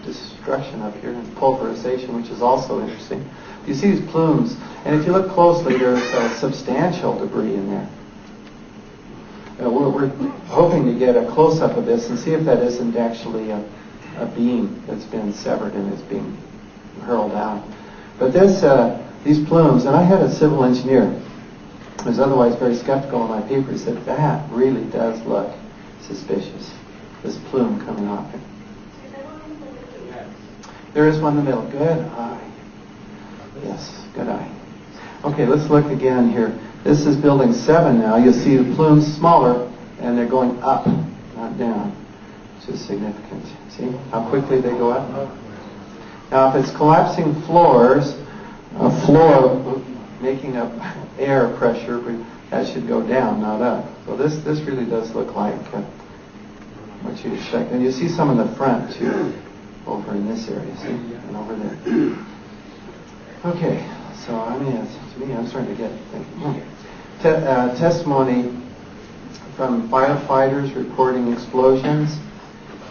destruction up here and pulverization, which is also interesting. You see these plumes, and if you look closely, there's substantial debris in there. We're hoping to get a close-up of this and see if that isn't actually a beam that's been severed and is being hurled out. But these plumes, and I had a civil engineer who was otherwise very skeptical of my paper. He said, that really does look suspicious, this plume coming off it. There is one in the middle. Good eye. Yes, good eye. Okay, let's look again here. This is Building 7 now. You'll see the plumes smaller, and they're going up, not down, which is significant. See how quickly they go up? Now, if it's collapsing floors, a floor making up air pressure, that should go down, not up. So this really does look like what you'd expect. And you see some in the front, too, over in this area, see? And over there. Okay, so I mean, to me, I'm starting to get testimony from firefighters reporting explosions,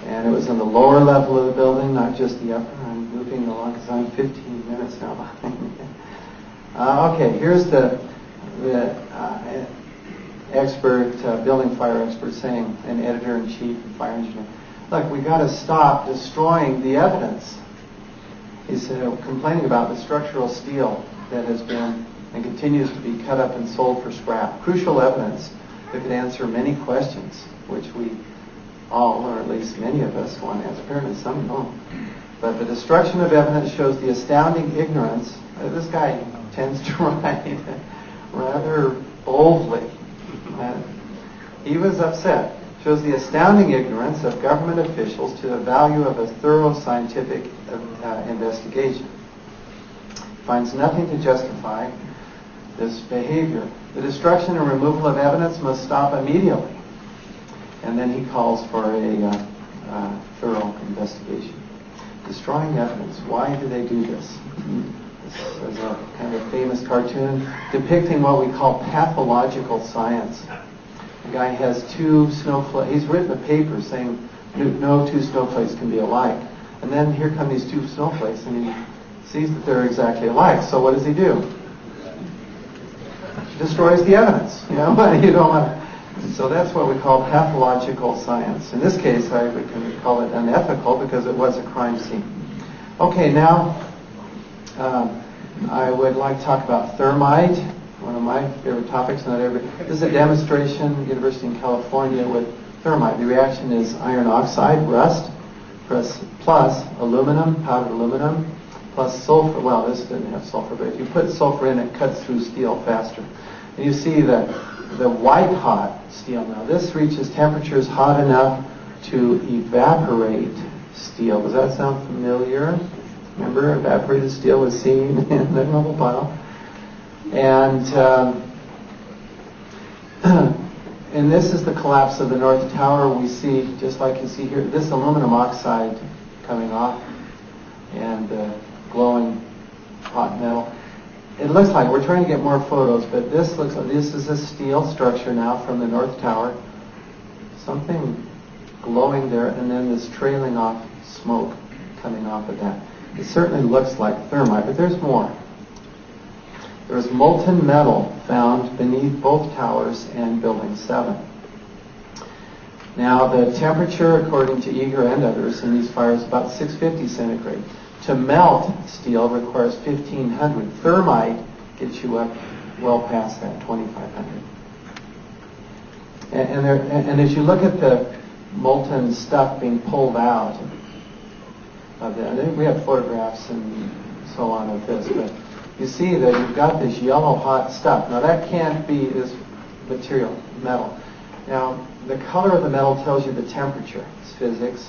and it was in the lower level of the building, not just the upper. I'm moving along because I'm 15 minutes now behind. Okay, here's the expert, building fire expert saying, an editor-in-chief and fire engineer, look, we've got to stop destroying the evidence. He's complaining about the structural steel that has been and continues to be cut up and sold for scrap. Crucial evidence that could answer many questions, which we all, or at least many of us, want answered. Apparently some don't. But the destruction of evidence shows the astounding ignorance. This guy tends to write rather boldly. He was upset. Shows the astounding ignorance of government officials to the value of a thorough scientific investigation. Finds nothing to justify this behavior. The destruction and removal of evidence must stop immediately. And then he calls for a thorough investigation. Destroying evidence. Why do they do this? This is a kind of famous cartoon depicting what we call pathological science. The guy has two snowflakes. He's written a paper saying no two snowflakes can be alike. And then here come these two snowflakes, and he sees that they're exactly alike. So what does he do? Destroys the evidence. You know, you don't want to. So that's what we call pathological science. In this case, I would call it unethical because it was a crime scene. Okay, now I would like to talk about thermite. One of my favorite topics. This is a demonstration, University in California, with thermite. The reaction is iron oxide, rust, plus aluminum, powdered aluminum, plus sulfur. Well, this didn't have sulfur, but if you put sulfur in, it cuts through steel faster. And you see the white hot steel. Now, this reaches temperatures hot enough to evaporate steel. Does that sound familiar? Remember, evaporated steel was seen in the rubble pile. And this is the collapse of the North Tower. We see, just like you see here, this aluminum oxide coming off and glowing hot metal. It looks like, we're trying to get more photos, but this looks like this is a steel structure now from the North Tower. Something glowing there, and then this trailing off smoke coming off of that. It certainly looks like thermite, but there's more. There was molten metal found beneath both towers and Building 7. Now, the temperature, according to Eager and others in these fires, is about 650 centigrade. To melt steel requires 1500. Thermite gets you up well past that, 2500. And as you look at the molten stuff being pulled out of that, we have photographs and so so on with this, but you see that you've got this yellow hot stuff. Now that can't be this material, metal. Now the color of the metal tells you the temperature. It's physics,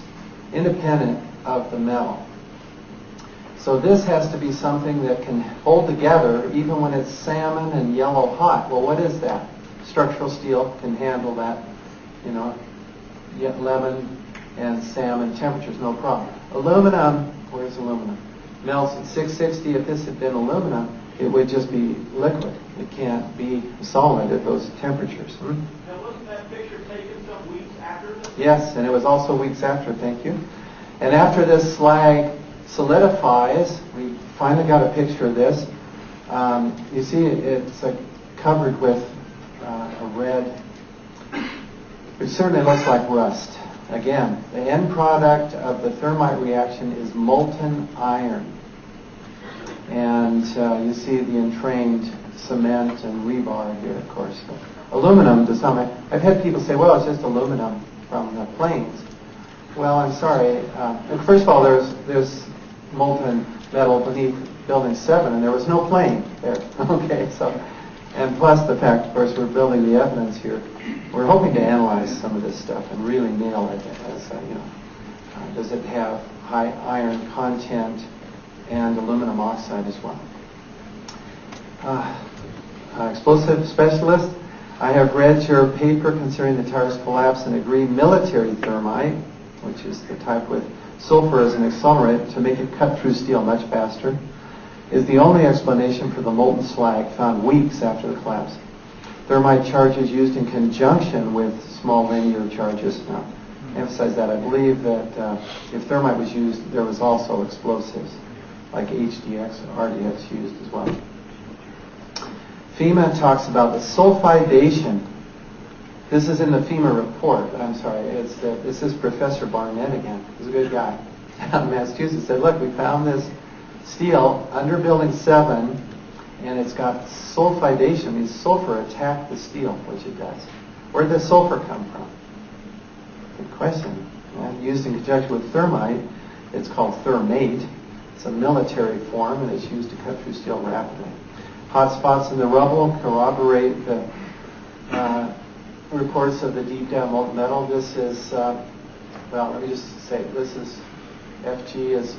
independent of the metal. So this has to be something that can hold together even when it's salmon and yellow hot. Well, what is that? Structural steel can handle that, you know, lemon and salmon temperatures, no problem. Aluminum, where's aluminum? Melts at 660. If this had been aluminum, it would just be liquid. It can't be solid at those temperatures. Now, wasn't that picture taken some weeks after this? Yes, and it was also weeks after, thank you. And after this slag solidifies, we finally got a picture of this. You see it's covered with a red, which certainly looks like rust. Again, the end product of the thermite reaction is molten iron. And you see the entrained cement and rebar here, of course. Aluminum does not make... I've had people say, well, it's just aluminum from the planes. Well, I'm sorry. First of all, there's molten metal beneath Building 7, and there was no plane there. Okay, so... And plus the fact, of course, we're building the evidence here. We're hoping to analyze some of this stuff and really nail it as, does it have high iron content and aluminum oxide as well. Explosive specialist, I have read your paper concerning the tower's collapse and agree military thermite, which is the type with sulfur as an accelerant to make it cut through steel much faster, is the only explanation for the molten slag found weeks after the collapse. Thermite charges used in conjunction with small linear charges. Now, emphasize that. I believe that if thermite was used, there was also explosives like HDX, RDX used as well. FEMA talks about the sulfidation. This is in the FEMA report. I'm sorry. This is Professor Barnett again. He's a good guy. Out in Massachusetts said, look, we found this steel under Building 7, and it's got sulfidation, means sulfur attacked the steel, which it does. Where did the sulfur come from? Good question. Used in conjunction with thermite, it's called thermate. It's a military form, and it's used to cut through steel rapidly. Hot spots in the rubble corroborate the reports of the deep down molten metal. This is, well, let me just say, this is FG is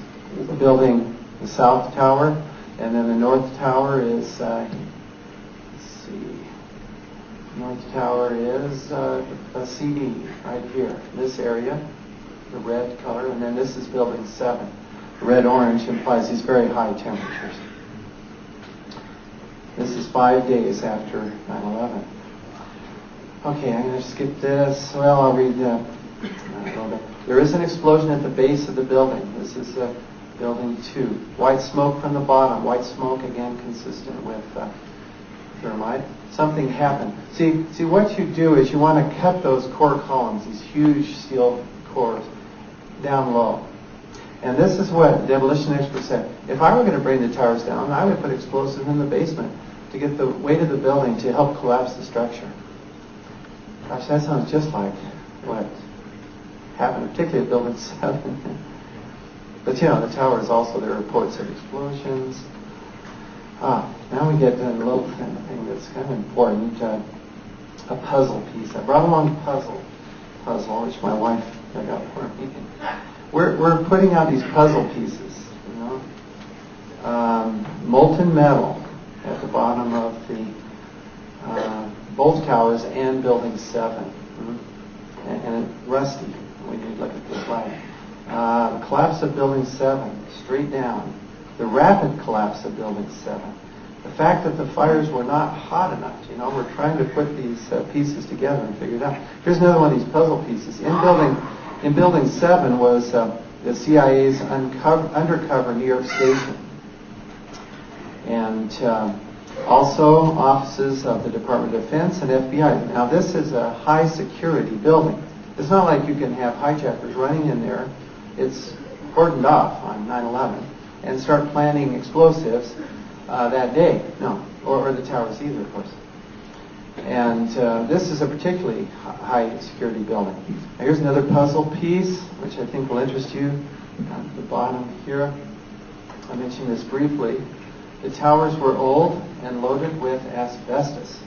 building the south tower, and then the north tower is, let's see, north tower is a CD right here, this area, the red color, and then this is building 7. The red-orange implies these very high temperatures. This is 5 days after 9/11. Okay, I'm going to skip this. Well, I'll read there is an explosion at the base of the building. This is building 2. White smoke from the bottom. White smoke, again, consistent with thermite. Something happened. See, what you do is you want to cut those core columns, these huge steel cores, down low. And this is what demolition experts said. If I were going to bring the towers down, I would put explosives in the basement to get the weight of the building to help collapse the structure. Gosh, that sounds just like what happened, particularly at Building 7. But you know, the towers also, there are reports of explosions. Now we get to a little thing that's kind of important, a puzzle piece. I brought along a puzzle, which my wife dug up for me. We're putting out these puzzle pieces, you know. Molten metal at the bottom of the both towers and Building 7. And rusty, when you look at the slide. The collapse of Building 7, straight down. The rapid collapse of Building 7. The fact that the fires were not hot enough, you know, we're trying to put these pieces together and figure it out. Here's another one of these puzzle pieces. In Building 7 was the CIA's undercover New York station. And also offices of the Department of Defense and FBI. Now this is a high security building. It's not like you can have hijackers running in there. It's cordoned off on 9/11 and start planting explosives that day. No, or the towers either, of course. And this is a particularly high security building. Now, here's another puzzle piece, which I think will interest you at the bottom here. I mentioned this briefly. The towers were old and loaded with asbestos.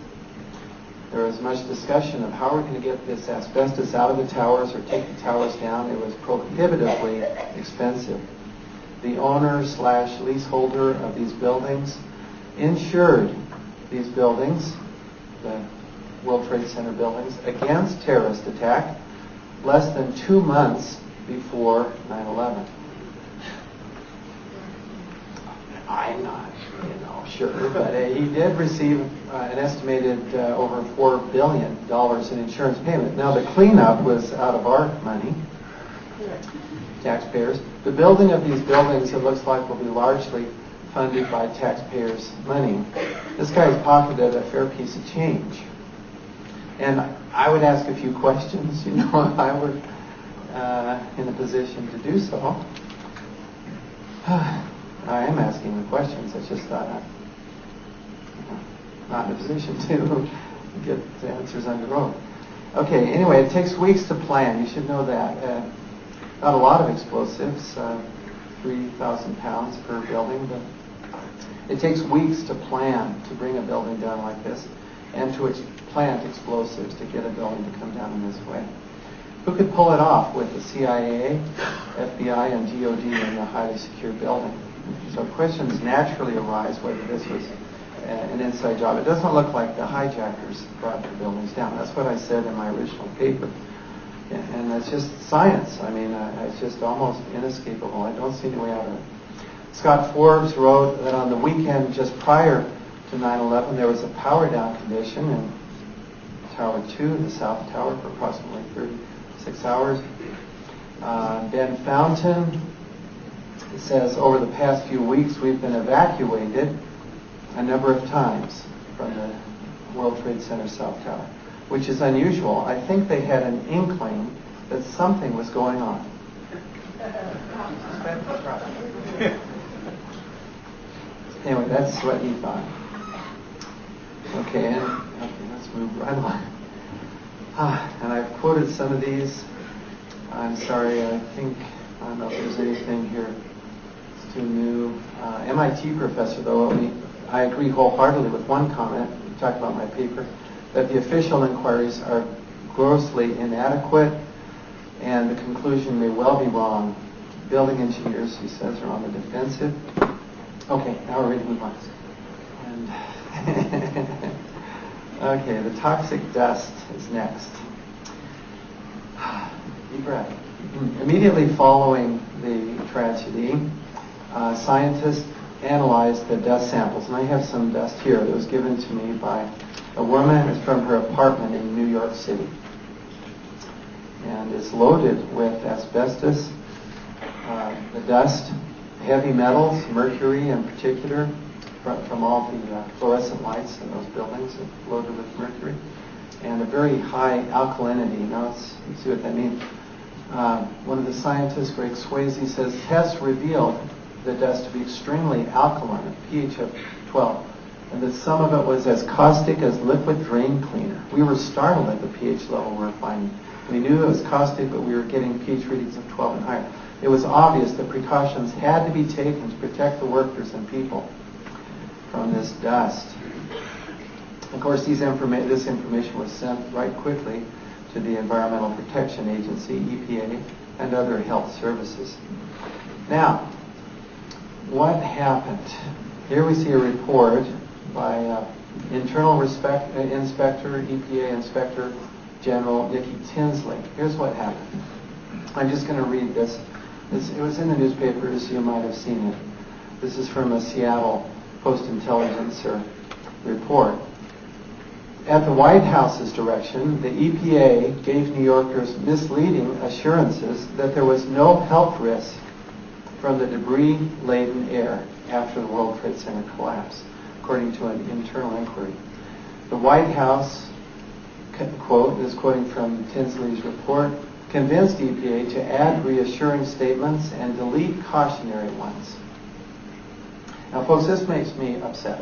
There was much discussion of how we're going to get this asbestos out of the towers or take the towers down. It was prohibitively expensive. The owner/leaseholder of these buildings insured these buildings, the World Trade Center buildings, against terrorist attack less than 2 months before 9/11. I'm not, sure, but he did receive an estimated over $4 billion in insurance payment. Now, the cleanup was out of our money, taxpayers. The building of these buildings, it looks like, will be largely funded by taxpayers' money. This guy's pocketed a fair piece of change. And I would ask a few questions, if I were in a position to do so. I am asking the questions. I just thought I'm not in a position to get the answers on the road. Okay, anyway, it takes weeks to plan. You should know that. Not a lot of explosives, 3,000 pounds per building, but it takes weeks to plan to bring a building down like this and to plant explosives to get a building to come down in this way. Who could pull it off with the CIA, FBI, and DOD in a highly secure building? So questions naturally arise whether this was an inside job. It doesn't look like the hijackers brought the buildings down. That's what I said in my original paper. And that's just science. I mean, it's just almost inescapable. I don't see any way out of it. Scott Forbes wrote that on the weekend just prior to 9/11, there was a power down condition in Tower 2, the South Tower, for approximately 36 hours. Ben Fountain says, over the past few weeks, we've been evacuated a number of times from the World Trade Center South Tower, which is unusual. I think they had an inkling that something was going on. Anyway, that's what he thought. Okay, let's move right along. And I've quoted some of these. I'm sorry, I don't know if there's anything here that's too new. MIT professor, though, I agree wholeheartedly with one comment, we talked about my paper, that the official inquiries are grossly inadequate, and the conclusion may well be wrong. Building engineers, he says, are on the defensive. Okay, now we're ready to move on. Okay, the toxic dust is next. Deep breath. Immediately following the tragedy, scientists analyzed the dust samples, and I have some dust here that was given to me by a woman. It's from her apartment in New York City, and it's loaded with asbestos, the dust, heavy metals, mercury in particular, from all the fluorescent lights in those buildings, loaded with mercury, and a very high alkalinity. Now let's see what that means. One of the scientists, Greg Swayze, says tests revealed the dust to be extremely alkaline, a pH of 12, and that some of it was as caustic as liquid drain cleaner. We were startled at the pH level we were finding. We knew it was caustic, but we were getting pH readings of 12 and higher. It was obvious that precautions had to be taken to protect the workers and people from this dust. Of course, this information was sent right quickly to the Environmental Protection Agency, EPA, and other health services. Now, what happened? Here we see a report by Internal Inspector, EPA Inspector General Nikki Tinsley. Here's what happened. I'm just going to read this. It was in the newspapers, you might have seen it. This is from a Seattle Post-Intelligencer report. At the White House's direction, the EPA gave New Yorkers misleading assurances that there was no health risk from the debris-laden air after the World Trade Center collapse, according to an internal inquiry. The White House, quote, is quoting from Tinsley's report, convinced EPA to add reassuring statements and delete cautionary ones. Now, folks, this makes me upset.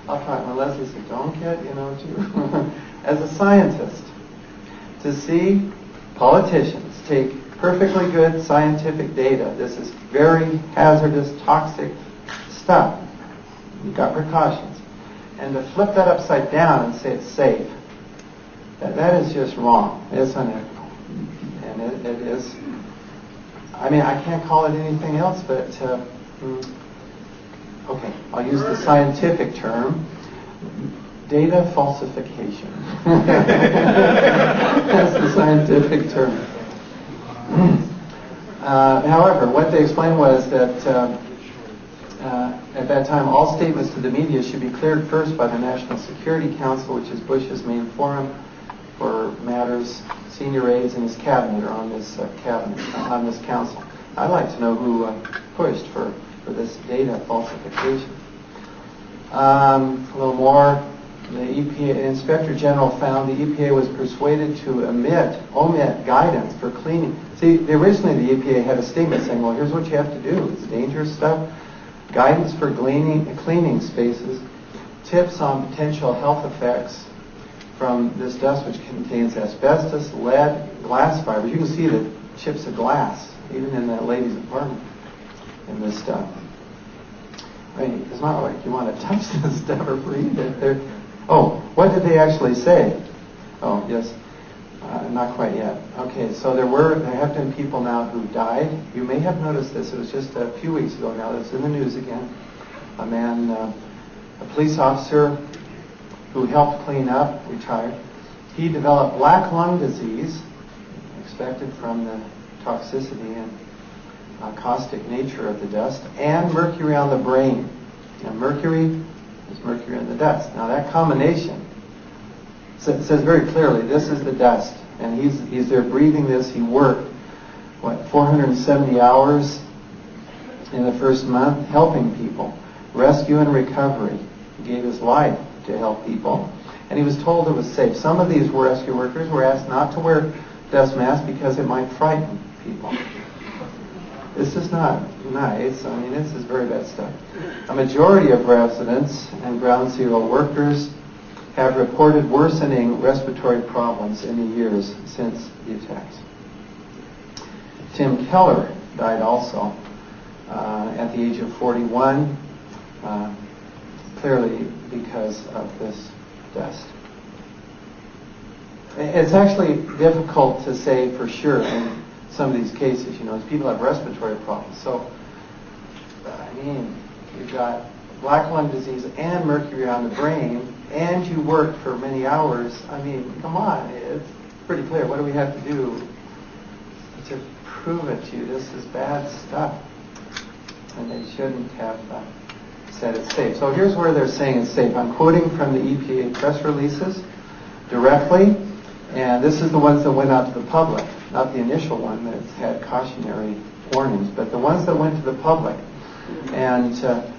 I'll try. When Leslie said, don't get, as a scientist, to see politicians take perfectly good scientific data. This is very hazardous, toxic stuff. You've got precautions. And to flip that upside down and say it's safe, that is just wrong. It's unethical. And it is, I mean, I can't call it anything else, but, okay, I'll use the scientific term, data falsification. That's the scientific term. However, what they explained was that at that time, all statements to the media should be cleared first by the National Security Council, which is Bush's main forum for matters. Senior aides in his cabinet are on this on this council. I'd like to know who pushed for this data falsification. A little more. The EPA Inspector General found the EPA was persuaded to omit guidance for cleaning. See, originally the EPA had a statement saying, well, here's what you have to do. It's dangerous stuff. Guidance for cleaning spaces. Tips on potential health effects from this dust, which contains asbestos, lead, glass fibers. You can see the chips of glass, even in that lady's apartment, in this stuff. I mean, it's not like you want to touch this stuff or breathe it. Oh, what did they actually say? Oh, yes, not quite yet. Okay, so there have been people now who died. You may have noticed this. It was just a few weeks ago now. It's in the news again. A man, a police officer who helped clean up, retired. He developed black lung disease, expected from the toxicity and caustic nature of the dust, and mercury on the brain. And mercury is mercury in the dust. Now that combination says very clearly this is the dust, and he's there breathing this. He worked 470 hours in the first month helping people, rescue and recovery. He gave his life to help people, and he was told it was safe. Some of these rescue workers were asked not to wear dust masks because it might frighten people. This is not nice. I mean, this is very bad stuff. A majority of residents and ground zero workers have reported worsening respiratory problems in the years since the attacks. Tim Keller died also at the age of 41, clearly because of this dust. It's actually difficult to say for sure in some of these cases, people have respiratory problems. So, I mean, you've got black lung disease and mercury on the brain, and you worked for many hours. I mean, come on, it's pretty clear. What do we have to do to prove it to you? This is bad stuff. And they shouldn't have said it's safe. So here's where they're saying it's safe. I'm quoting from the EPA press releases directly, and this is the ones that went out to the public, not the initial one that had cautionary warnings, but the ones that went to the public. And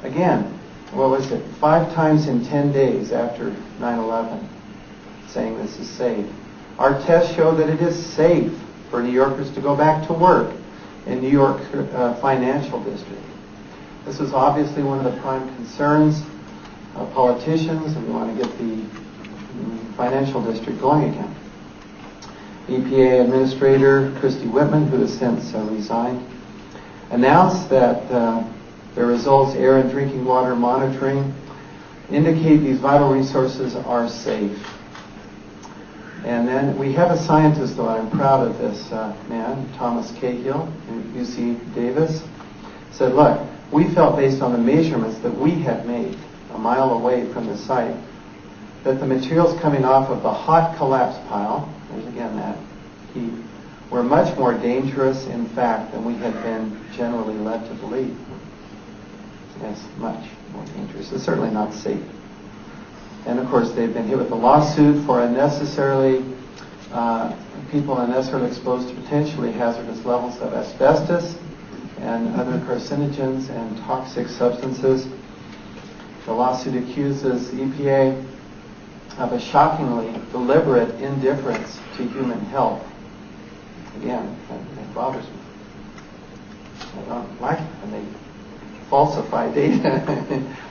again, what was it? 5 times in 10 days after 9/11, saying this is safe. Our tests show that it is safe for New Yorkers to go back to work in New York financial district. This is obviously one of the prime concerns of politicians, and we want to get the financial district going again. EPA Administrator Christy Whitman, who has since resigned, announced that the results, air and drinking water monitoring, indicate these vital resources are safe. And then we have a scientist, though, and I'm proud of this man, Thomas Cahill, in UC Davis, said, look, we felt based on the measurements that we had made a mile away from the site, that the materials coming off of the hot collapse pile, there's again that heat, were much more dangerous, in fact, than we had been generally led to believe. Yes, much more dangerous. It's certainly not safe. And of course, they've been hit with a lawsuit for people unnecessarily exposed to potentially hazardous levels of asbestos and other carcinogens and toxic substances. The lawsuit accuses EPA of a shockingly deliberate indifference to human health. Again, that bothers me. I don't like it when they falsify data.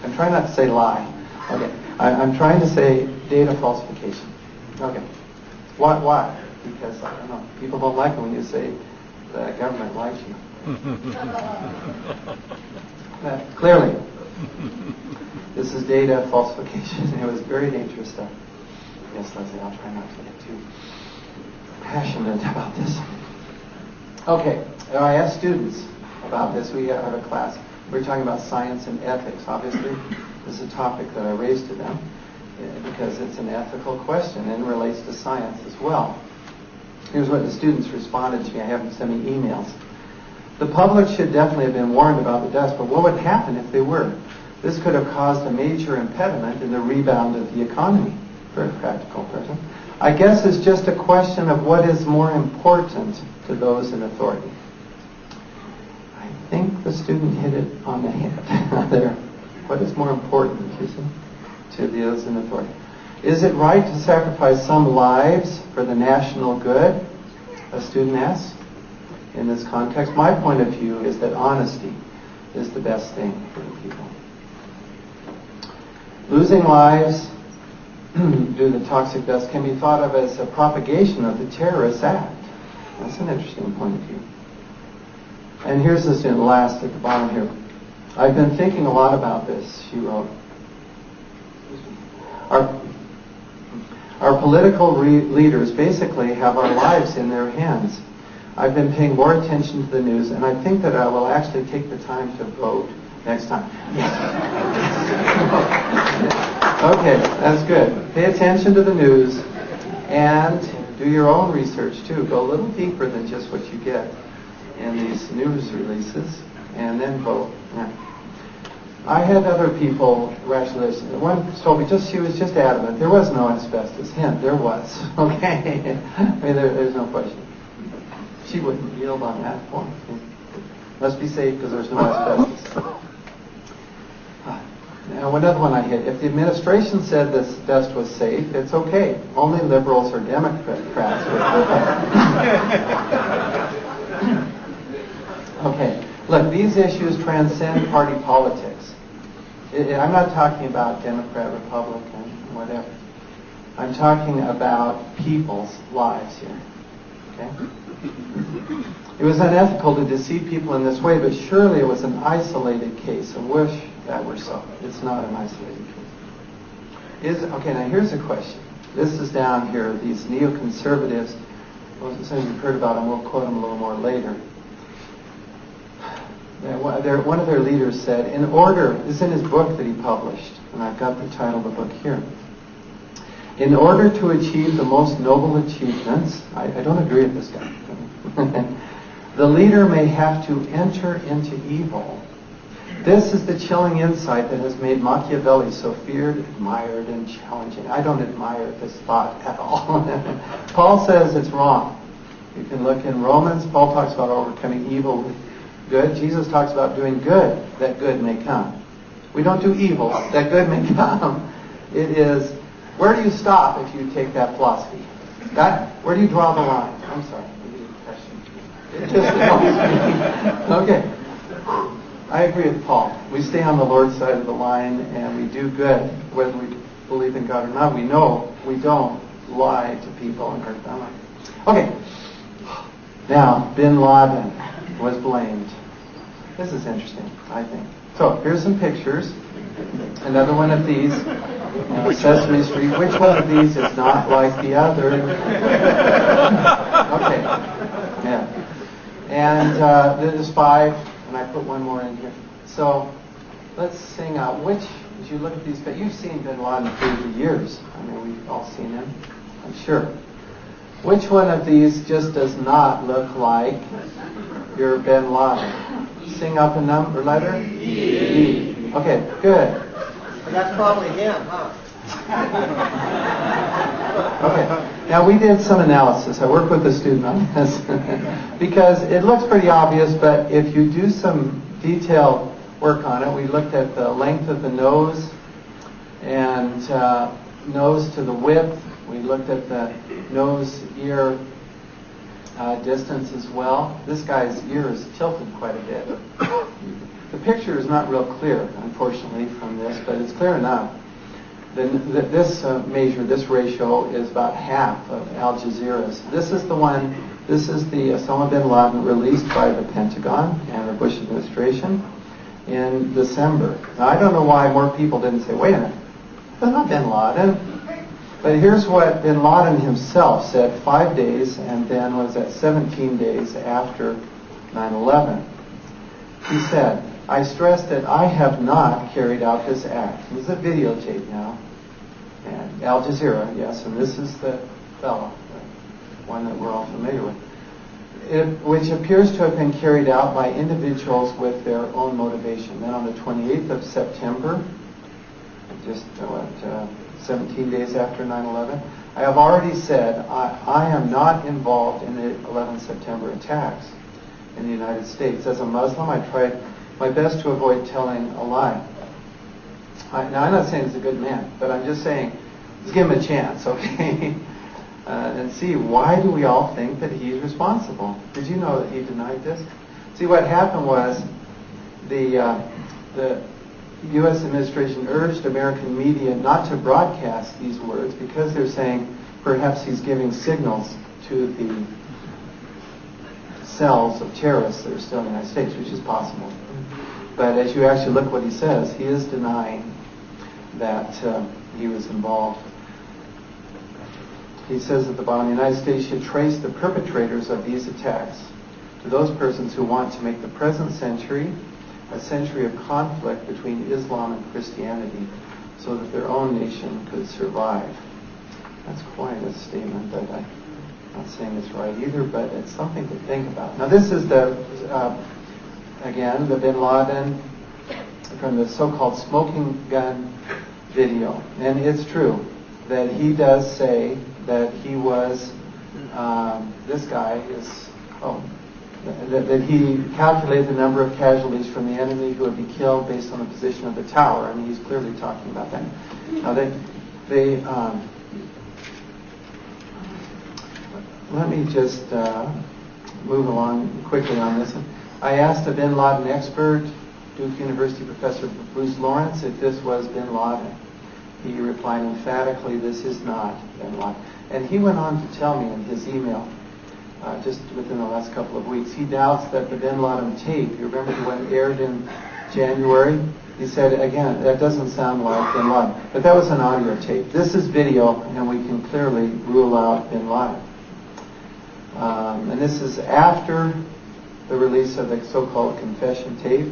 I'm trying not to say lie. Okay. I'm trying to say data falsification. Okay. Why? Because, I don't know, people don't like it when you say the government lied to you. Clearly, this is data falsification. It was very dangerous stuff. Yes, Leslie, I'll try not to get too passionate about this. Okay, I asked students about this. We have a class. We're talking about science and ethics. Obviously, this is a topic that I raised to them because it's an ethical question and relates to science as well. Here's what the students responded to me. I have them send me emails. The public should definitely have been warned about the dust, but what would happen if they were? This could have caused a major impediment in the rebound of the economy. Very practical person. I guess it's just a question of what is more important to those in authority. I think the student hit it on the head there. What is more important, you see, to those in authority? Is it right to sacrifice some lives for the national good? A student asks. In this context, my point of view is that honesty is the best thing for the people. Losing lives due to the toxic dust can be thought of as a propagation of the terrorist act. That's an interesting point of view. And here's this in last at the bottom here. I've been thinking a lot about this, she wrote. Our political leaders basically have our lives in their hands. I've been paying more attention to the news, and I think that I will actually take the time to vote next time. Okay, that's good. Pay attention to the news and do your own research too. Go a little deeper than just what you get in these news releases, and then vote. Yeah. I had other people rationalize. One told me she was just adamant. There was no asbestos. Hint, there was. Okay, I mean, there's no question. She wouldn't yield on that point. Must be safe because there's no asbestos. Now, another one I hit. If the administration said this dust was safe, it's okay. Only liberals or Democrats would. Okay. Look, these issues transcend party politics. I'm not talking about Democrat, Republican, whatever. I'm talking about people's lives here. Okay? It was unethical to deceive people in this way, but surely it was an isolated case. I wish that were so. It's not an isolated case. Okay, now here's a question. This is down here. These neoconservatives, well, some of you've heard about them. We'll quote them a little more later. One of their leaders said, in order, this is in his book that he published, and I've got the title of the book here. In order to achieve the most noble achievements, I don't agree with this guy, the leader may have to enter into evil. This is the chilling insight that has made Machiavelli so feared, admired, and challenging. I don't admire this thought at all. Paul says it's wrong. You can look in Romans. Paul talks about overcoming evil with good. Jesus talks about doing good, that good may come. We don't do evil, that good may come. It is, where do you stop if you take that philosophy? Where do you draw the line? I'm sorry. It just okay. I agree with Paul. We stay on the Lord's side of the line and we do good, whether we believe in God or not. We know we don't lie to people and hurt them. Okay. Now, Bin Laden was blamed. This is interesting, I think. So, here's some pictures. Another one of these. Sesame Street. Which one of these is not like the other? Okay. Yeah. And there's 5, and I put one more in here. So, let's sing out. Which, as you look at these, but you've seen Bin Laden through the years. I mean, we've all seen him, I'm sure. Which one of these just does not look like your Bin Laden? Sing up a number letter? E. Okay, good. That's probably him, huh? Okay. Now we did some analysis. I worked with a student on this because it looks pretty obvious, but if you do some detailed work on it, we looked at the length of the nose and nose to the width. We looked at the nose-ear distance as well. This guy's ear is tilted quite a bit. The picture is not real clear, unfortunately, from this, but it's clear enough. This ratio is about half of Al Jazeera's. This is the one This is the Osama bin Laden released by the Pentagon and the Bush administration in December. Now, I don't know why more people didn't say, wait a minute, that's not bin Laden. But here's what bin Laden himself said 5 days, and then was that 17 days after 9/11. He said, I stress that I have not carried out this act. This is a videotape now. And Al Jazeera, yes, and this is the fellow, the one that we're all familiar with. Which appears to have been carried out by individuals with their own motivation. Then on the 28th of September, just 17 days after 9/11, I have already said I am not involved in the 11 September attacks in the United States. As a Muslim, I tried my best to avoid telling a lie. Now, I'm not saying he's a good man, but I'm just saying, let's give him a chance, okay? And see, why do we all think that he's responsible? Did you know that he denied this? See, what happened was the U.S. administration urged American media not to broadcast these words because they're saying perhaps he's giving signals to the cells of terrorists that are still in the United States, which is possible. But as you actually look what he says, he is denying that he was involved. He says at the bottom, the United States should trace the perpetrators of these attacks to those persons who want to make the present century a century of conflict between Islam and Christianity so that their own nation could survive. That's quite a statement that I'm not saying it's right either, but it's something to think about. Now this is again, the bin Laden from the so-called smoking gun video. And it's true that he does say that he was, this guy is, that he calculated the number of casualties from the enemy who would be killed based on the position of the tower. I mean, he's clearly talking about that. Now, let me just move along quickly on this. I asked a bin Laden expert, Duke University professor Bruce Lawrence, if this was bin Laden. He replied emphatically, this is not bin Laden. And he went on to tell me in his email, just within the last couple of weeks, he doubts that the bin Laden tape, you remember when it aired in January? He said, again, that doesn't sound like bin Laden. But that was an audio tape. This is video, and we can clearly rule out bin Laden. And this is after the release of the so-called confession tape.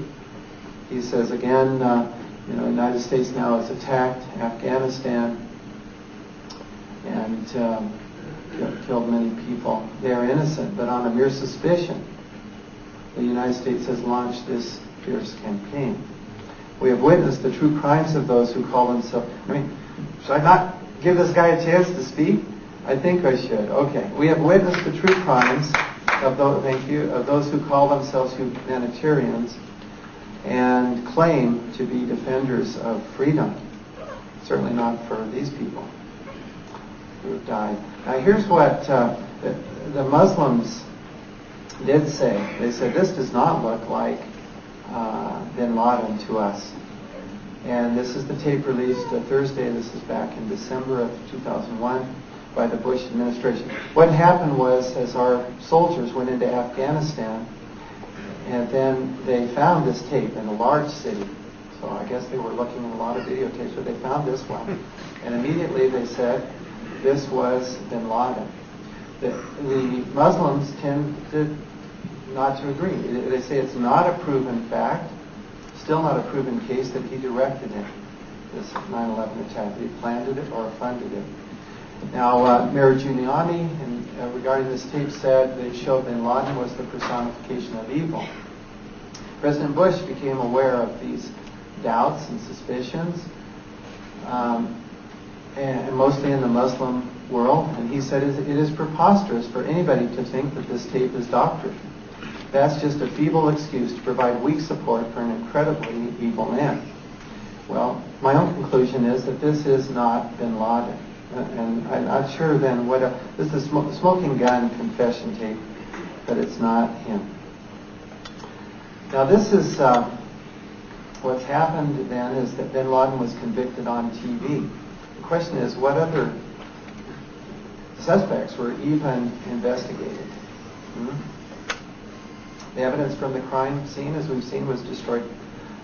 He says, again, the United States now has attacked Afghanistan and killed many people. They are innocent, but on a mere suspicion, the United States has launched this fierce campaign. We have witnessed the true crimes of those who call themselves... should I not give this guy a chance to speak? I think I should. Okay. We have witnessed the true crimes of those, of those who call themselves humanitarians and claim to be defenders of freedom. Certainly not for these people who have died. Now here's what the Muslims did say. They said, this does not look like bin Laden to us. And this is the tape released Thursday. This is back in December of 2001 by the Bush administration. What happened was, as our soldiers went into Afghanistan, and then they found this tape in a large city. So I guess they were looking at a lot of videotapes, but they found this one. And immediately they said, this was bin Laden. The Muslims tend not to agree. They say it's not a proven fact, still not a proven case that he directed it, this 9/11 attack, that he planned it or funded it. Now, Mayor Giuliani, regarding this tape, said they showed bin Laden was the personification of evil. President Bush became aware of these doubts and suspicions, and mostly in the Muslim world, and he said it is preposterous for anybody to think that this tape is doctrine. That's just a feeble excuse to provide weak support for an incredibly evil man. Well, my own conclusion is that this is not bin Laden. And I'm not sure then this is the smoking gun confession tape, but it's not him. Now this is, what's happened then is that bin Laden was convicted on TV. The question is, what other suspects were even investigated? The evidence from the crime scene, as we've seen, was destroyed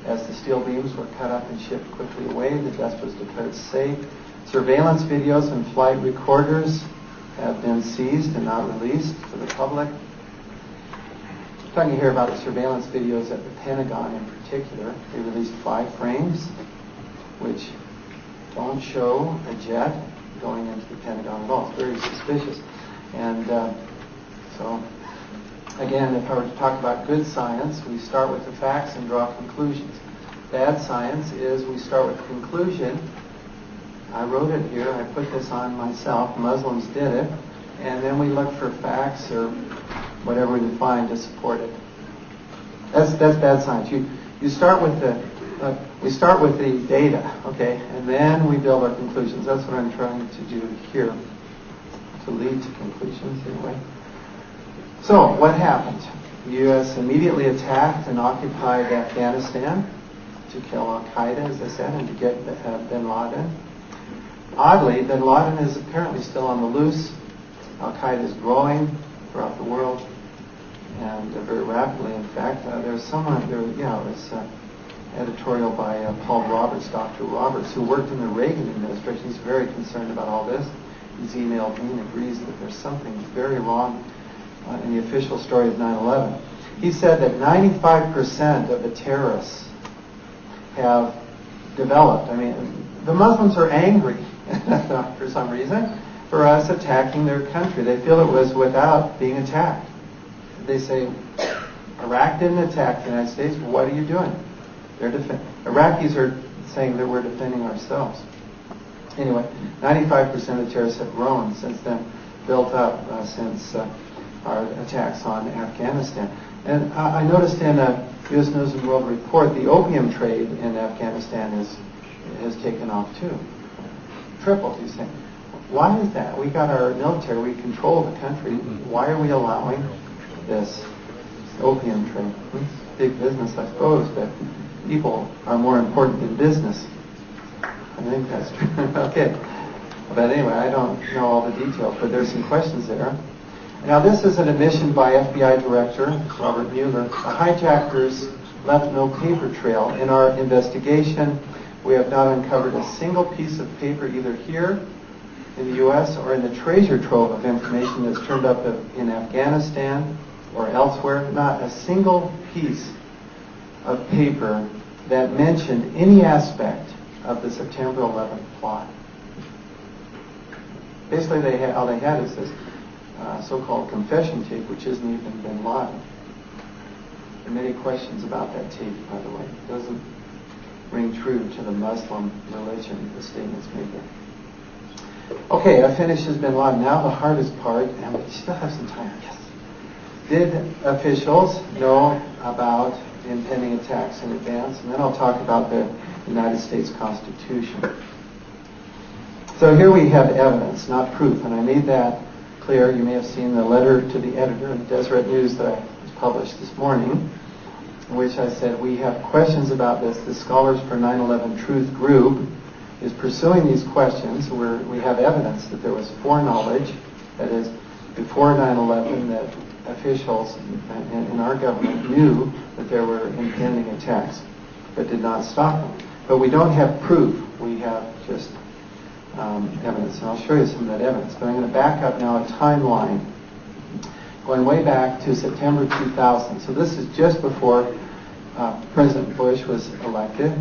as the steel beams were cut up and shipped quickly away. The desk was declared safe. Surveillance videos and flight recorders have been seized and not released to the public. I'm talking here about the surveillance videos at the Pentagon in particular. They released 5 frames, which don't show a jet going into the Pentagon at all. It's very suspicious. And so, again, if I were to talk about good science, we start with the facts and draw conclusions. Bad science is we start with conclusion. I wrote it here. I put this on myself. Muslims did it. And then we look for facts or whatever we can find to support it. That's bad science. You start with we start with the data, okay, and then we build our conclusions. That's what I'm trying to do here, to lead to conclusions anyway. So, what happened? The U.S. immediately attacked and occupied Afghanistan to kill Al-Qaeda, as I said, and to get bin Laden. Oddly, bin Laden is apparently still on the loose. Al-Qaeda is growing throughout the world, and very rapidly, in fact. There's someone, there's editorial by Paul Roberts, Dr. Roberts, who worked in the Reagan administration. He's very concerned about all this. He's emailed me and agrees that there's something very wrong in the official story of 9/11. He said that 95% of the terrorists have developed. I mean, the Muslims are angry for some reason for us attacking their country. They feel it was without being attacked. They say, Iraq didn't attack the United States. What are you doing? Iraqis are saying that we're defending ourselves. Anyway, 95% of the terrorists have grown since then, built up since our attacks on Afghanistan. And I noticed in a U.S. News and World Report, the opium trade in Afghanistan has taken off too. Tripled, you say. Why is that? We got our military, we control the country. Why are we allowing this opium trade? Big business, I suppose, but people are more important than business. I think that's true. Okay. But anyway, I don't know all the details, but there's some questions there. Now, this is an admission by FBI Director Robert Mueller. The hijackers left no paper trail. In our investigation, we have not uncovered a single piece of paper either here in the U.S. or in the treasure trove of information that's turned up in Afghanistan or elsewhere. Not a single piece of paper that mentioned any aspect of the September 11th plot. Basically, all they had is this so-called confession tape, which isn't even bin Laden. There are many questions about that tape, by the way. It doesn't ring true to the Muslim religion, the statements made there. Okay, I finished as bin Laden. Now the hardest part, and we still have some time. Yes. Did officials know about the impending attacks in advance? And then I'll talk about the United States Constitution. So here we have evidence, not proof, and I made that clear. You may have seen the letter to the editor of the Deseret News that was published this morning, in which I said we have questions about this. The Scholars for 9/11 Truth group is pursuing these questions where we have evidence that there was foreknowledge, that is, before 9/11, that officials in our government knew that there were impending attacks, but did not stop them. But we don't have proof. We have just evidence, and I'll show you some of that evidence. But I'm going to back up now a timeline going way back to September 2000. So this is just before President Bush was elected,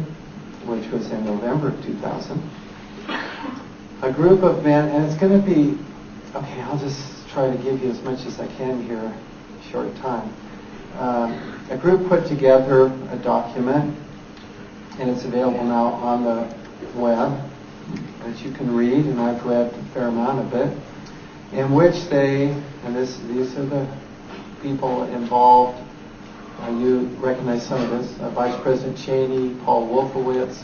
which was in November of 2000. A group of men, and it's going to be, okay, I'll just try to give you as much as I can here in a short time. A group put together a document, and it's available now on the web, that you can read, and I've read a fair amount of it, in which they, and these are the people involved. You recognize some of this. Vice President Cheney, Paul Wolfowitz,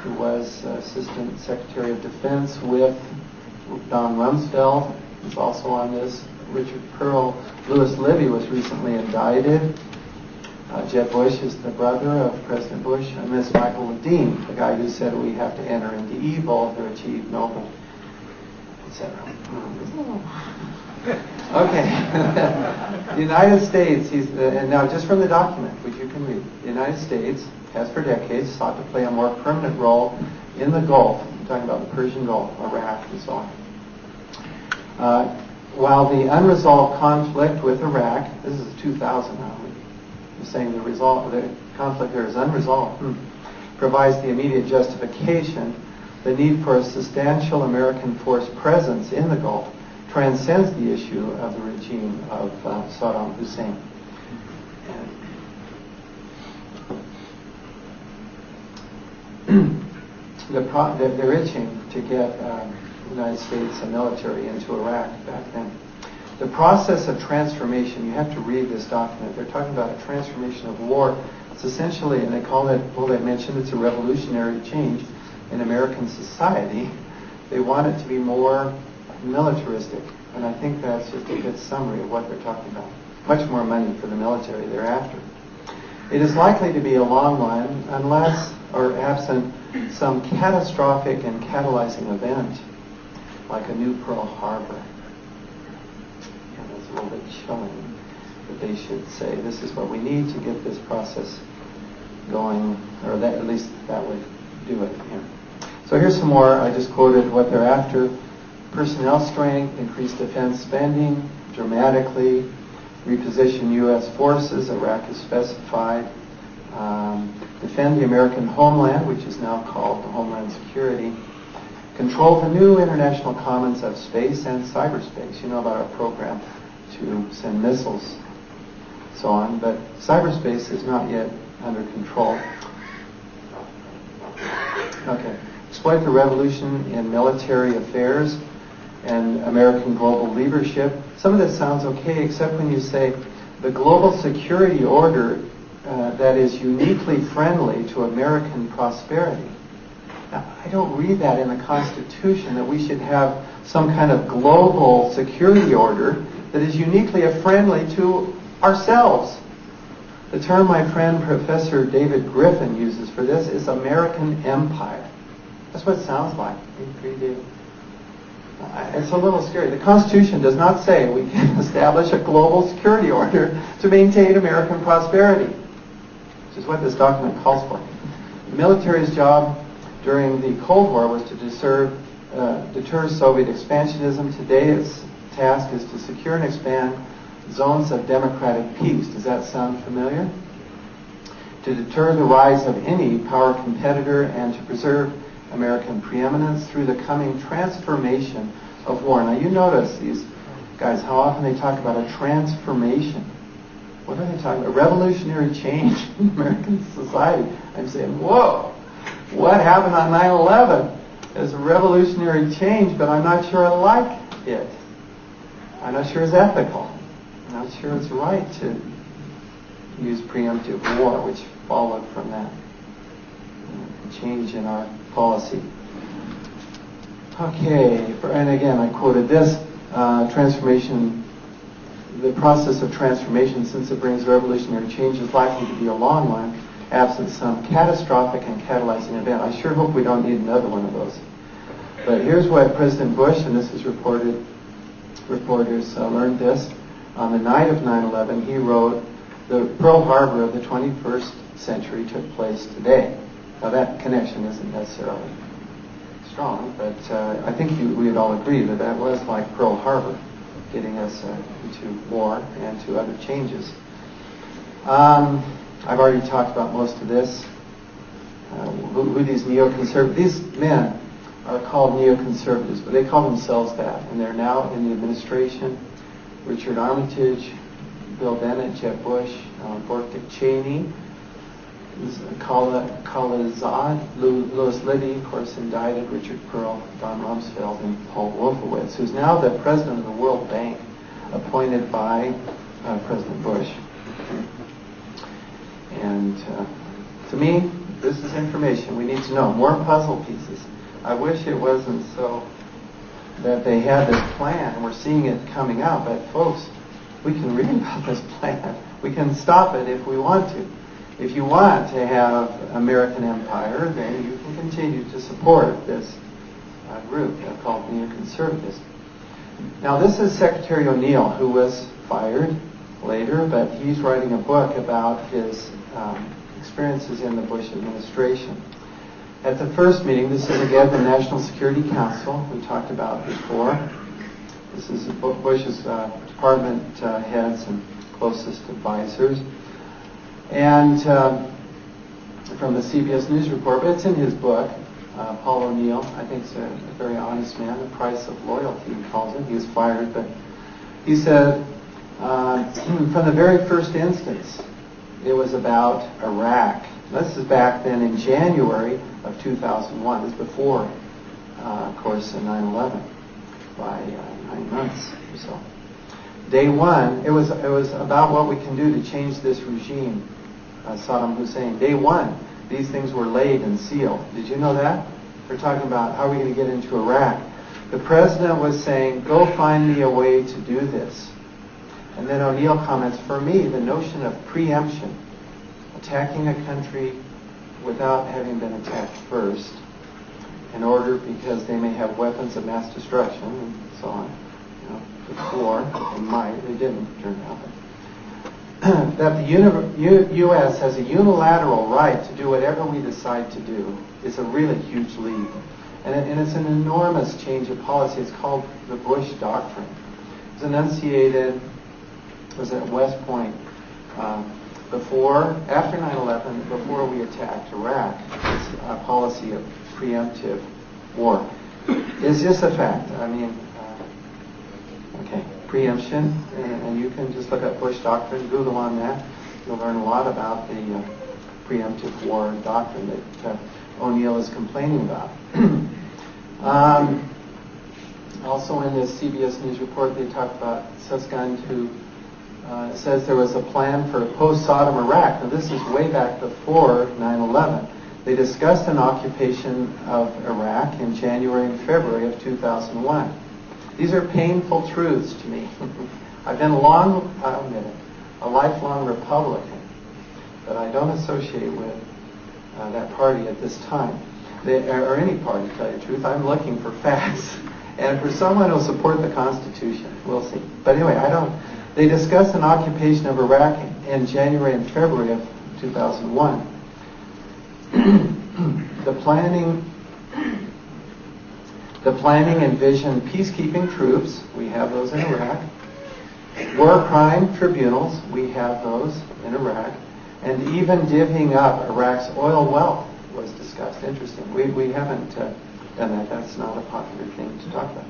who was Assistant Secretary of Defense with Don Rumsfeld, who's also on this. Richard Pearl, Louis Libby was recently indicted. Jeb Bush is the brother of President Bush, and this Michael Ledeen, the guy who said we have to enter into evil to achieve noble. etc. Okay. The United States, and now just from the document, which you can read, the United States has for decades sought to play a more permanent role in the Gulf. I'm talking about the Persian Gulf, Iraq, and so on. While the unresolved conflict with Iraq, this is 2000 now, I'm saying the conflict there is unresolved, provides the immediate justification, the need for a substantial American force presence in the Gulf transcends the issue of the regime of Saddam Hussein. They're itching to get the United States military into Iraq back then. The process of transformation, you have to read this document. They're talking about a transformation of war. It's essentially, and they call it, well, they mentioned it's a revolutionary change in American society. They want it to be more militaristic. And I think that's just a good summary of what they're talking about. Much more money for the military thereafter. It is likely to be a long one unless or absent some catastrophic and catalyzing event, like a new Pearl Harbor. And it's a little bit chilling that they should say this is what we need to get this process going, or that at least that would do it. Yeah. So here's some more. I just quoted what they're after. Personnel strength, increased defense spending dramatically, reposition U.S. forces, Iraq is specified, defend the American homeland, which is now called the Homeland Security, control the new international commons of space and cyberspace. You know about our program to send missiles, so on, but cyberspace is not yet under control. Okay. Exploit the revolution in military affairs and American global leadership. Some of this sounds okay, except when you say the global security order that is uniquely friendly to American prosperity. Now, I don't read that in the Constitution that we should have some kind of global security order that is uniquely friendly to ourselves. The term my friend Professor David Griffin uses for this is American empire. That's what it sounds like. It's a little scary. The Constitution does not say we can establish a global security order to maintain American prosperity, which is what this document calls for. The military's job during the Cold War was to deter Soviet expansionism. Today its task is to secure and expand zones of democratic peace. Does that sound familiar? To deter the rise of any power competitor and to preserve American preeminence through the coming transformation of war. Now you notice these guys, how often they talk about a transformation. What are they talking about? A revolutionary change in American society. I'm saying, whoa, what happened on 9/11 is a revolutionary change, but I'm not sure I like it. I'm not sure it's ethical. I'm not sure it's right to use preemptive war, which followed from that change in our policy. Okay, and again, I quoted this, transformation, the process of transformation, since it brings revolutionary change, is likely to be a long one, absent some catastrophic and catalyzing event. I sure hope we don't need another one of those. But here's what President Bush, and this is reported, reporters learned this, on the night of 9/11, he wrote, the Pearl Harbor of the 21st century took place today. Now that connection isn't necessarily strong, but I think we would all agree that that was like Pearl Harbor, getting us into war and to other changes. I've already talked about most of this. Who these neoconservatives, these men are called neoconservatives, but they call themselves that, and they're now in the administration. Richard Armitage, Bill Bennett, Jeb Bush, Dick Cheney, Khalilzad, Louis Liddy, of course, indicted, Richard Pearl, Don Rumsfeld, and Paul Wolfowitz, who's now the president of the World Bank, appointed by President Bush. And to me, this is information we need to know. More puzzle pieces. I wish it wasn't so that they had this plan and we're seeing it coming out, but folks, we can read about this plan. We can stop it if we want to. If you want to have American empire, then you can continue to support this group called neoconservatives. Now this is Secretary O'Neill, who was fired later, but he's writing a book about his experiences in the Bush administration. At the first meeting, this is again the National Security Council we talked about before. This is Bush's department heads and closest advisors. And from the CBS News report, but it's in his book. Paul O'Neill, I think, is a very honest man. The price of loyalty, he calls it. He was fired, but he said, from the very first instance, it was about Iraq. This is back then in January of 2001. This is before, of course, 9/11 by 9 months or so. Day one, it was about what we can do to change this regime, Saddam Hussein. Day one, these things were laid and sealed. Did you know that? They're talking about how are we going to get into Iraq. The president was saying, go find me a way to do this. And then O'Neill comments, for me, the notion of preemption, attacking a country without having been attacked first, in order because they may have weapons of mass destruction and so on. You know, before they might, they didn't turn out. That the U.S. has a unilateral right to do whatever we decide to do is a really huge leap. And it's an enormous change of policy. It's called the Bush Doctrine. It was enunciated, was at West Point after 9/11, before we attacked Iraq. It's a policy of preemptive war. It's just a fact. I mean, okay, preemption, and you can just look up Bush Doctrine, Google on that. You'll learn a lot about the preemptive war doctrine that O'Neill is complaining about. Also in this CBS News report, they talk about Suskind, who says there was a plan for a post-Saddam Iraq. Now this is way back before 9/11. They discussed an occupation of Iraq in January and February of 2001. These are painful truths to me. I've been I'll admit it, a lifelong Republican, but I don't associate with that party at this time. Or any party, to tell you the truth. I'm looking for facts. And for someone who'll support the Constitution. We'll see. But anyway, they discussed an occupation of Iraq in January and February of 2001. The planning envisioned peacekeeping troops, we have those in Iraq, war crime tribunals, we have those in Iraq, and even divvying up Iraq's oil wealth was discussed. Interesting. We haven't done that. That's not a popular thing to talk about.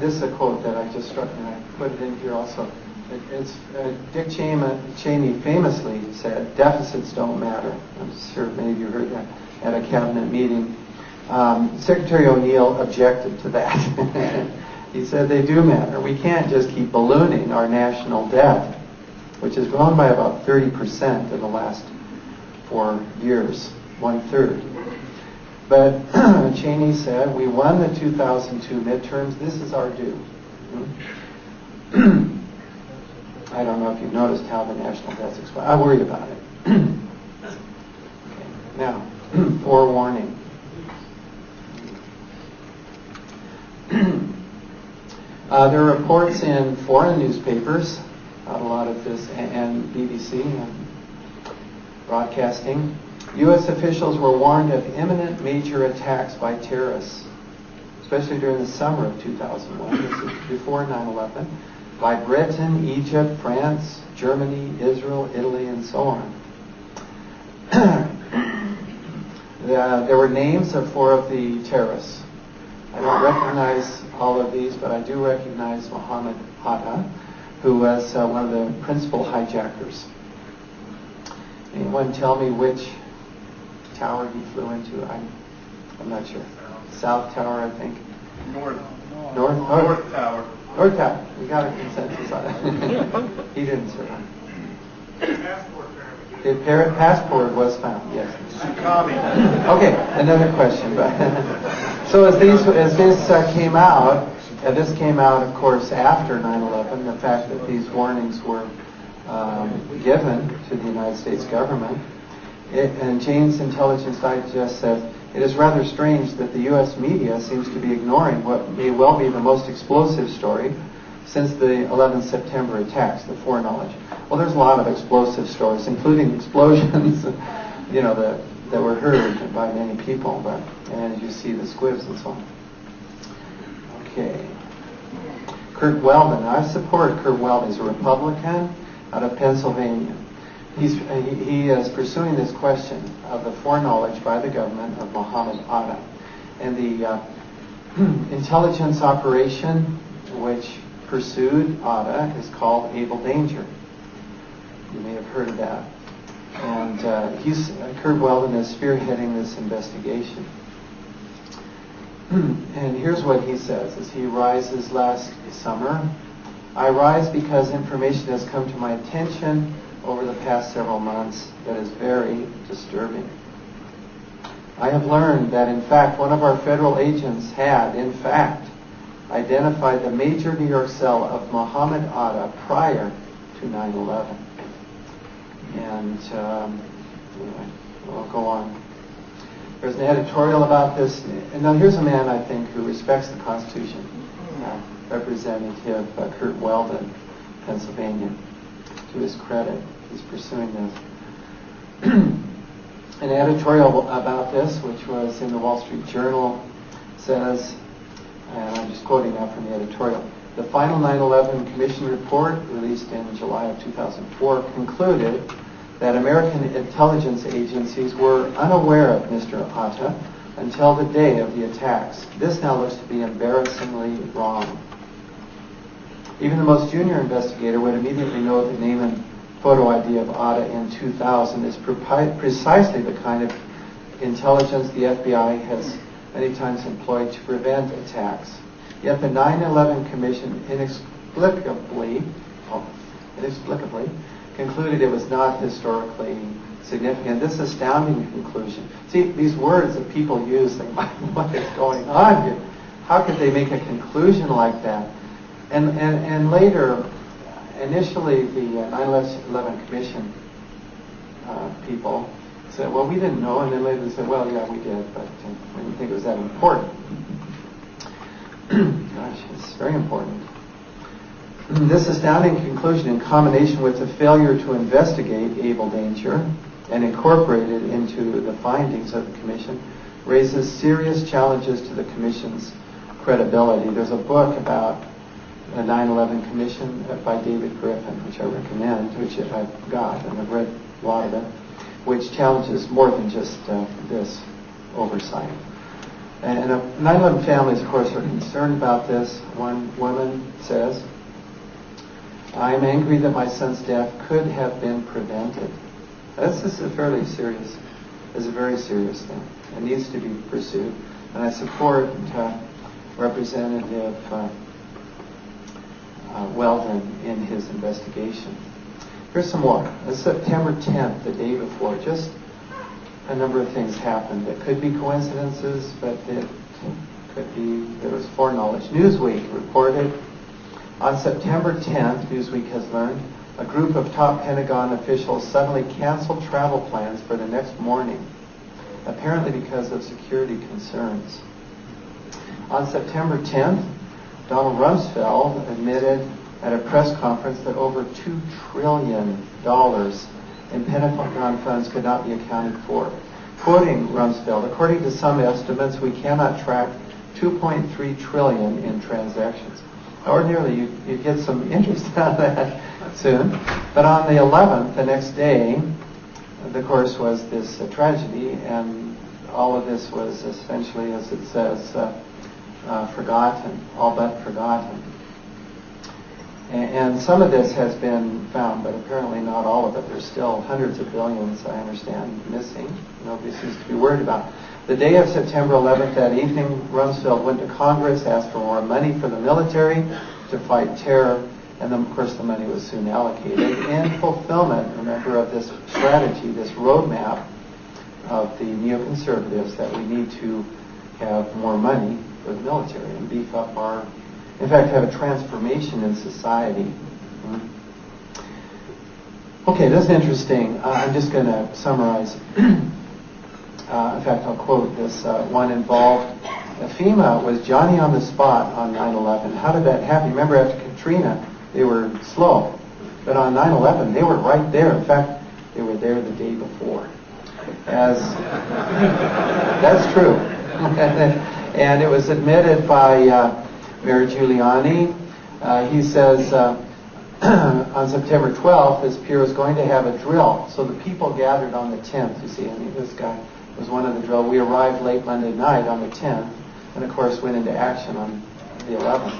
This is a quote that I just struck, and I put it in here also. Dick Cheney famously said, deficits don't matter. I'm sure many of you heard that at a cabinet meeting. Secretary O'Neill objected to that. He said they do matter. We can't just keep ballooning our national debt, which has grown by about 30% in the last 4 years, 1/3. But Cheney said, we won the 2002 midterms. This is our due. I don't know if you've noticed how the national debt's expired. I worried about it. Okay. Now, forewarning. There are reports in foreign newspapers about a lot of this, and BBC and broadcasting. U.S. officials were warned of imminent major attacks by terrorists, especially during the summer of 2001, this is before 9/11, by Britain, Egypt, France, Germany, Israel, Italy, and so on. There were names of 4 of the terrorists. I don't recognize all of these, but I do recognize Mohammed Atta, who was one of the principal hijackers. Anyone tell me which tower he flew into? I'm not sure. South Tower, I think. North. North? Oh. North Tower. North Tower. We got a consensus on it. He didn't, sir. Passport verification. The parent passport was found, yes. Tsunami. Okay, another question. So as this came out, and this came out, of course, after 9/11, the fact that these warnings were given to the United States government, And Jane's Intelligence Digest says, it is rather strange that the U.S. media seems to be ignoring what may well be the most explosive story since the 11th September attacks, the foreknowledge. Well, there's a lot of explosive stories, including explosions, that were heard by many people, and you see the squibs and so on. Okay. Kurt Weldon. I support Kurt Weldon. He's a Republican out of Pennsylvania. He is pursuing this question of the foreknowledge by the government of Muhammad Atta. And the intelligence operation which pursued Atta is called Able Danger. You may have heard of that. And Kurt Weldon is spearheading this investigation. And here's what he says as he rises last summer. I rise because information has come to my attention over the past several months that is very disturbing. I have learned that, in fact, one of our federal agents had, in fact, identified the major New York cell of Muhammad Atta prior to 9/11. And anyway, we'll go on. There's an editorial about this. And now here's a man, I think, who respects the Constitution. Representative Kurt Weldon, Pennsylvania. To his credit, he's pursuing this. An editorial about this, which was in the Wall Street Journal, says, and I'm just quoting now from the editorial, the final 9/11 Commission report, released in July of 2004, concluded that American intelligence agencies were unaware of Mr. Atta until the day of the attacks. This now looks to be embarrassingly wrong. Even the most junior investigator would immediately know the name and photo ID of Atta in 2000 is precisely the kind of intelligence the FBI has many times employed to prevent attacks. Yet the 9/11 Commission inexplicably concluded it was not historically significant. This astounding conclusion. See, these words that people use, like, what is going on here? How could they make a conclusion like that? And later, initially the 9/11 Commission people said, well, we didn't know, and then later they said, well, yeah, we did, but we didn't think it was that important. Gosh, it's very important. This astounding conclusion, in combination with the failure to investigate Able Danger and incorporate it into the findings of the Commission, raises serious challenges to the Commission's credibility. There's a book about the 9/11 Commission by David Griffin, which I recommend, which I've got, and I've read a lot of it, which challenges more than just this oversight. And 9/11 families, of course, are concerned about this. One woman says, I'm angry that my son's death could have been prevented. This is a very serious thing. It needs to be pursued. And I support Representative Weldon in his investigation. Here's some more. On September 10th, the day before, just a number of things happened. It could be coincidences, but it could be there was foreknowledge. Newsweek reported on September 10th, Newsweek has learned, a group of top Pentagon officials suddenly canceled travel plans for the next morning, apparently because of security concerns. On September 10th, Donald Rumsfeld admitted at a press conference that over $2 trillion in Pentagon funds could not be accounted for. Quoting Rumsfeld, according to some estimates, we cannot track $2.3 trillion in transactions. Ordinarily, you'd get some interest out of that soon. But on the 11th, the next day, of course, was this tragedy, and all of this was essentially, as it says, forgotten, all but forgotten. And some of this has been found, but apparently not all of it. There's still hundreds of billions, I understand, missing. Nobody seems to be worried about. The day of September 11th, that evening, Rumsfeld went to Congress, asked for more money for the military to fight terror, and then, of course, the money was soon allocated in fulfillment, remember, of this strategy, this roadmap of the neoconservatives that we need to have more money for the military and beef up our, in fact, have a transformation in society. Okay, this is interesting. I'm just going to summarize. In fact, I'll quote this one involved. FEMA was Johnny on the spot on 9/11. How did that happen? Remember, after Katrina, they were slow. But on 9/11, they were right there. In fact, they were there the day before. That's true. And it was admitted by Mayor Giuliani. He says on September 12th, this pier is going to have a drill. So the people gathered on the 10th. You see, I mean, this guy was one of the drill. We arrived late Monday night on the 10th, and of course went into action on the 11th.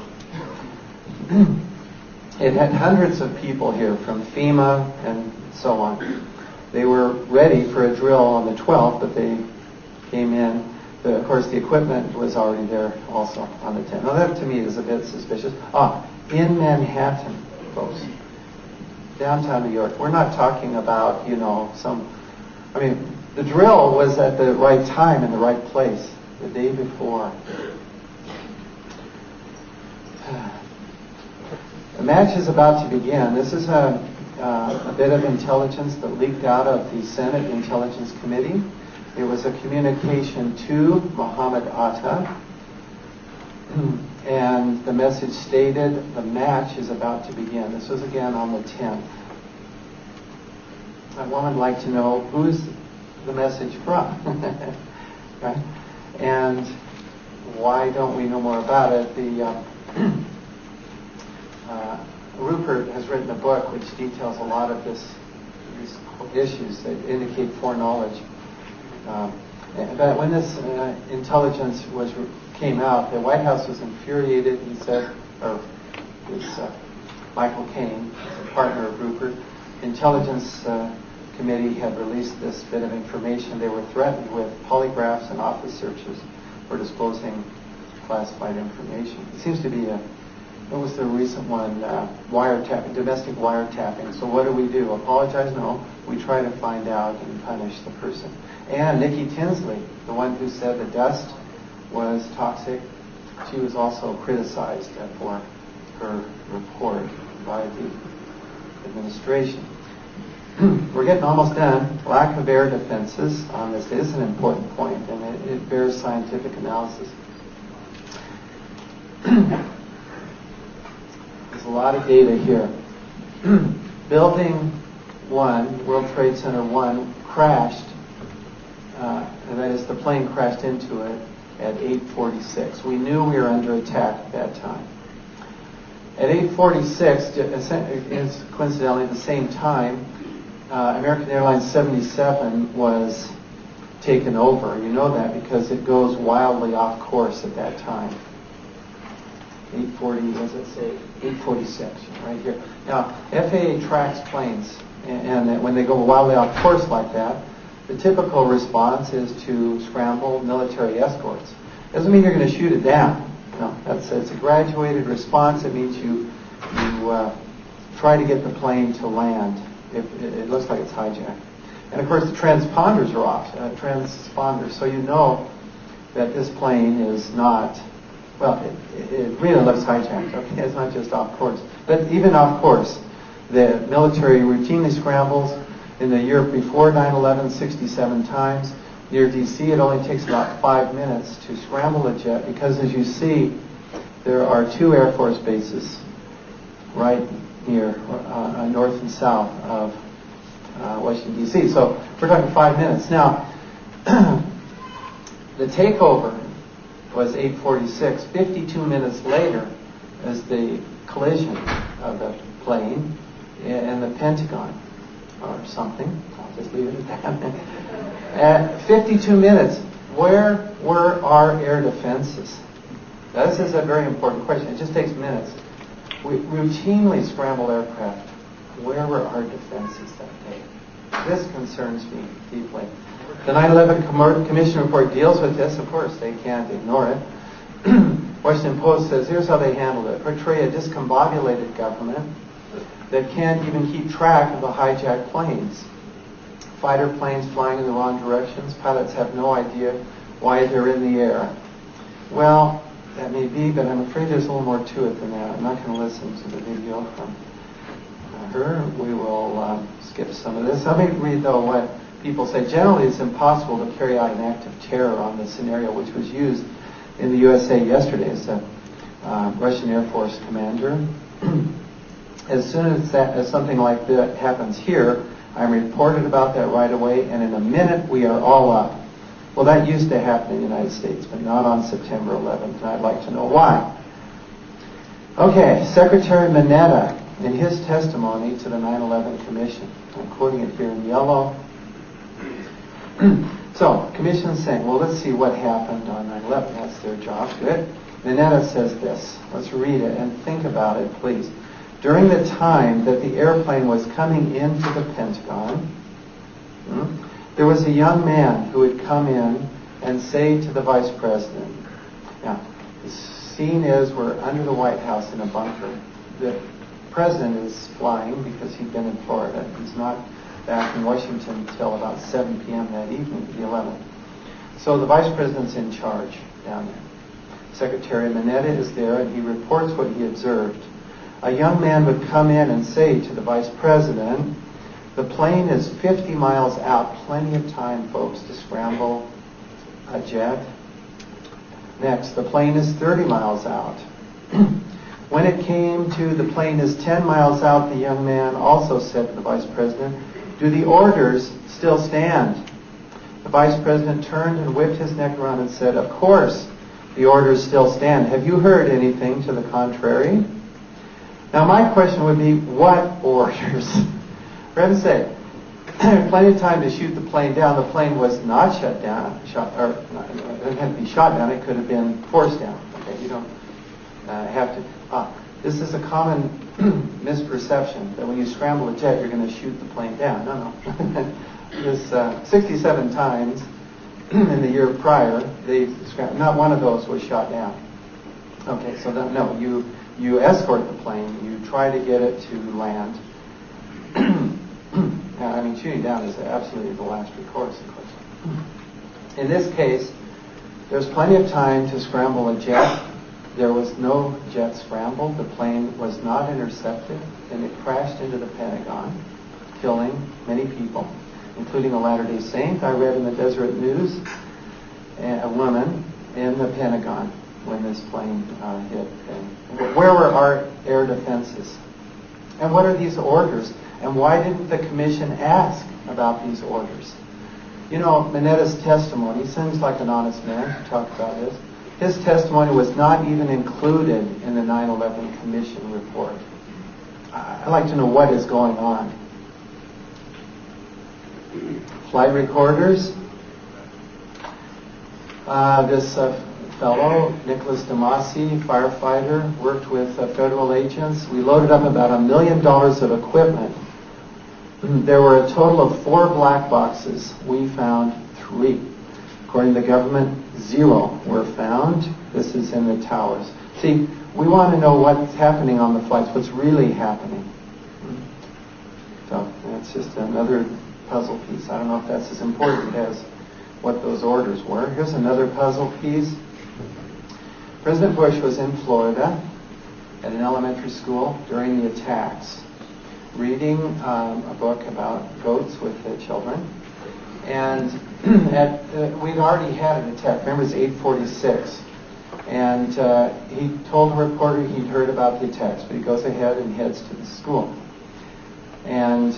It had hundreds of people here from FEMA and so on. They were ready for a drill on the 12th, but they came in. But of course, the equipment was already there also on the 10th. Now that to me is a bit suspicious. In Manhattan, folks, downtown New York. We're not talking about, the drill was at the right time in the right place the day before. The match is about to begin. This is a bit of intelligence that leaked out of the Senate Intelligence Committee. It was a communication to Mohammed Atta, and the message stated the match is about to begin. This was again on the 10th. A woman would like to know who's the message from, right? And why don't we know more about it? Rupert has written a book which details a lot of these issues that indicate foreknowledge. But when this intelligence came out, the White House was infuriated. He said, Michael Caine, a partner of Rupert, Intelligence Committee had released this bit of information. They were threatened with polygraphs and office searches for disclosing classified information. It seems to be what was the recent one? Wiretapping, domestic wiretapping. So what do? Apologize? No. We try to find out and punish the person. And Nikki Tinsley, the one who said the dust was toxic, she was also criticized for her report by the administration. We're getting almost done. Lack of air defenses on this is an important point, and it bears scientific analysis. There's a lot of data here. Building 1, World Trade Center 1, crashed, and that is the plane crashed into it at 8:46. We knew we were under attack at that time. At 8:46, it's coincidentally the same time, American Airlines 77 was taken over. You know that because it goes wildly off course at that time. 840, what does it say? 846, right here. Now, FAA tracks planes, and when they go wildly off course like that, the typical response is to scramble military escorts. Doesn't mean you're going to shoot it down. No, it's a graduated response. It means you try to get the plane to land if it looks like it's hijacked. And of course, the transponders are off. So you know that this plane is not. Well, it really looks hijacked. Okay, it's not just off course, but even off course, the military routinely scrambles. In the year before 9/11, 67 times. Near D.C., it only takes about 5 minutes to scramble a jet because, as you see, there are 2 Air Force bases right near north and south of Washington, D.C. So we're talking 5 minutes. Now, the takeover was 8:46. 52 minutes later is the collision of the plane and the Pentagon. Or something. I'll just leave it at that. At 52 minutes, where were our air defenses? This is a very important question. It just takes minutes. We routinely scramble aircraft. Where were our defenses that day? This concerns me deeply. The 9/11 Commission report deals with this. Of course, they can't ignore it. Washington Post says, here's how they handled it. Portray a discombobulated government that can't even keep track of the hijacked planes. Fighter planes flying in the wrong directions. Pilots have no idea why they're in the air. Well, that may be, but I'm afraid there's a little more to it than that. I'm not going to listen to the video from her. We will skip some of this. Let me read, though, what people say. Generally, it's impossible to carry out an act of terror on the scenario which was used in the USA yesterday as a Russian Air Force commander. As soon as something like that happens here, I'm reported about that right away, and in a minute we are all up. Well, that used to happen in the United States, but not on September 11th, and I'd like to know why. Okay, Secretary Mineta, in his testimony to the 9/11 Commission, I'm quoting it here in yellow. So, Commission is saying, well, let's see what happened on 9/11. That's their job. Good. Mineta says this. Let's read it and think about it, please. During the time that the airplane was coming into the Pentagon, there was a young man who would come in and say to the Vice President, now, the scene is we're under the White House in a bunker. The President is flying because he'd been in Florida. He's not back in Washington until about 7 p.m. that evening, the 11th. So the Vice President's in charge down there. Secretary Mineta is there, and he reports what he observed. A young man would come in and say to the Vice President, the plane is 50 miles out, plenty of time, folks, to scramble a jet. Next, the plane is 30 miles out. When it came to the plane is 10 miles out, the young man also said to the Vice President, do the orders still stand? The Vice President turned and whipped his neck around and said, of course, the orders still stand. Have you heard anything to the contrary? Now, my question would be, what orders? For heaven's sake, plenty of time to shoot the plane down. The plane was not shut down. It didn't have to be shot down. It could have been forced down. Okay, you don't have to. This is a common misperception that when you scramble a jet, you're going to shoot the plane down. No. This 67 times in the year prior, they scrambled. Not one of those was shot down. Okay, so no, you escort the plane. You try to get it to land. I mean, shooting down is absolutely the last recourse, of course. In this case, there's plenty of time to scramble a jet. There was no jet scrambled. The plane was not intercepted, and it crashed into the Pentagon, killing many people, including a Latter-day Saint. I read in the Deseret News a woman in the Pentagon when this plane hit. And where were our air defenses? And what are these orders? And why didn't the Commission ask about these orders? You know, Mineta's testimony, he seems like an honest man to talk about this. His testimony was not even included in the 9/11 Commission report. I'd like to know what is going on. Flight recorders. This fellow, Nicholas DeMasi, firefighter, worked with federal agents. We loaded up about $1 million of equipment. There were a total of 4 black boxes. We found 3. According to the government, 0 were found. This is in the towers. See, we want to know what's happening on the flights, what's really happening. So that's just another puzzle piece. I don't know if that's as important as what those orders were. Here's another puzzle piece. President Bush was in Florida at an elementary school during the attacks, reading a book about goats with the children. And we'd already had an attack. Remember, it's 8:46. And he told the reporter he'd heard about the attacks, but he goes ahead and heads to the school. And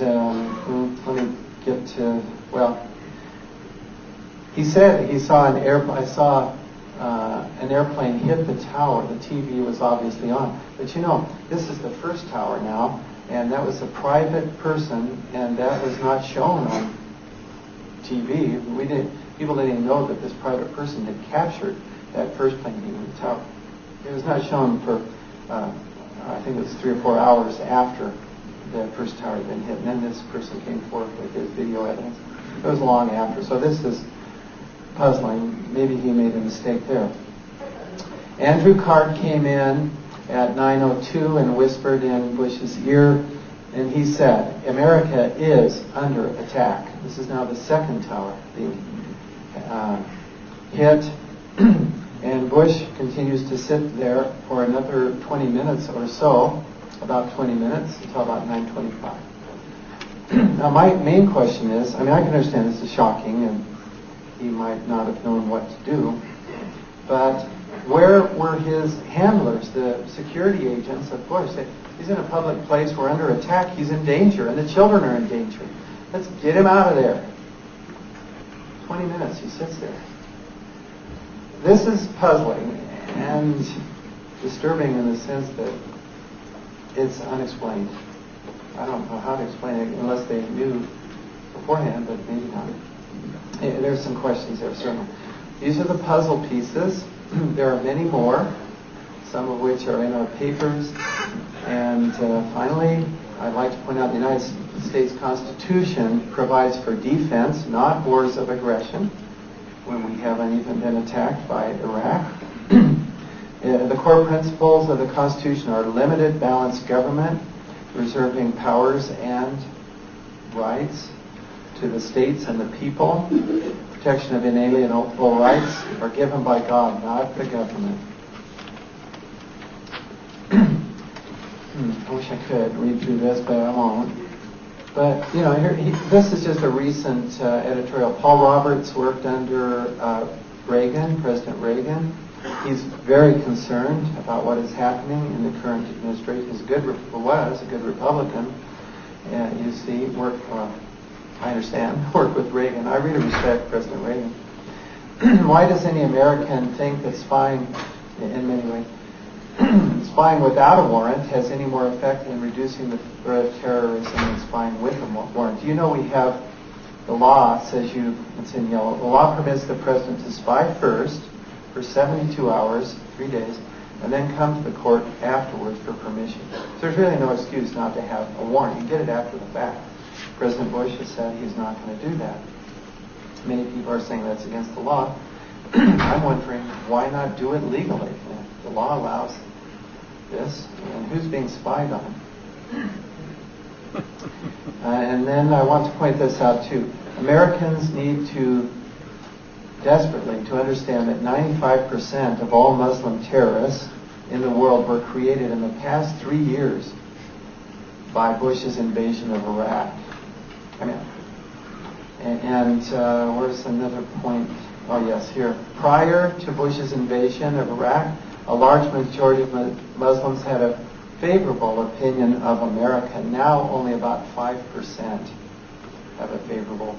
let me get to, well, he said he saw an airplane hit the tower. The TV was obviously on. But you know, this is the first tower now, and that was a private person, and that was not shown on TV. People didn't even know that this private person had captured that first plane being in the tower. It was not shown for, I think it was 3 or 4 hours after the first tower had been hit. And then this person came forward with his video evidence. It was long after. So this is puzzling. Maybe he made a mistake there. Andrew Card came in at 9:02 and whispered in Bush's ear, and he said, America is under attack. This is now the second tower being hit. And Bush continues to sit there for another 20 minutes or so. about 20 minutes until about 9:25. Now my main question is, I mean, I can understand this is shocking and he might not have known what to do, but where were his handlers, the security agents of Bush? He's in a public place, we're under attack, he's in danger, and the children are in danger. Let's get him out of there. 20 minutes he sits there. This is puzzling and disturbing in the sense that it's unexplained. I don't know how to explain it unless they knew beforehand, but maybe not. There's some questions there, certainly. These are the puzzle pieces. There are many more, some of which are in our papers. And finally, I'd like to point out the United States Constitution provides for defense, not wars of aggression, when we haven't even been attacked by Iraq. The core principles of the Constitution are limited, balanced government, reserving powers and rights to the states and the people. Protection of inalienable rights are given by God, not the government. I wish I could read through this, but I won't. But, you know, this is just a recent editorial. Paul Roberts worked under Reagan, President Reagan. He's very concerned about what is happening in the current administration. He's was a good Republican. And you see, I understand, worked with Reagan. I really respect President Reagan. Why does any American think that spying, in many ways, spying without a warrant has any more effect in reducing the threat of terrorism than spying with a warrant? Do you know we have, the law says it's in yellow, the law permits the president to spy first for 72 hours, 3 days, and then come to the court afterwards for permission. So there's really no excuse not to have a warrant. You get it after the fact. President Bush has said he's not going to do that. Many people are saying that's against the law. I'm wondering, why not do it legally? If the law allows this, and who's being spied on? And then I want to point this out too. Americans need to desperately to understand that 95% of all Muslim terrorists in the world were created in the past 3 years by Bush's invasion of Iraq. And where's another point? Oh yes, here. Prior to Bush's invasion of Iraq, a large majority of Muslims had a favorable opinion of America. Now only about 5% have a favorable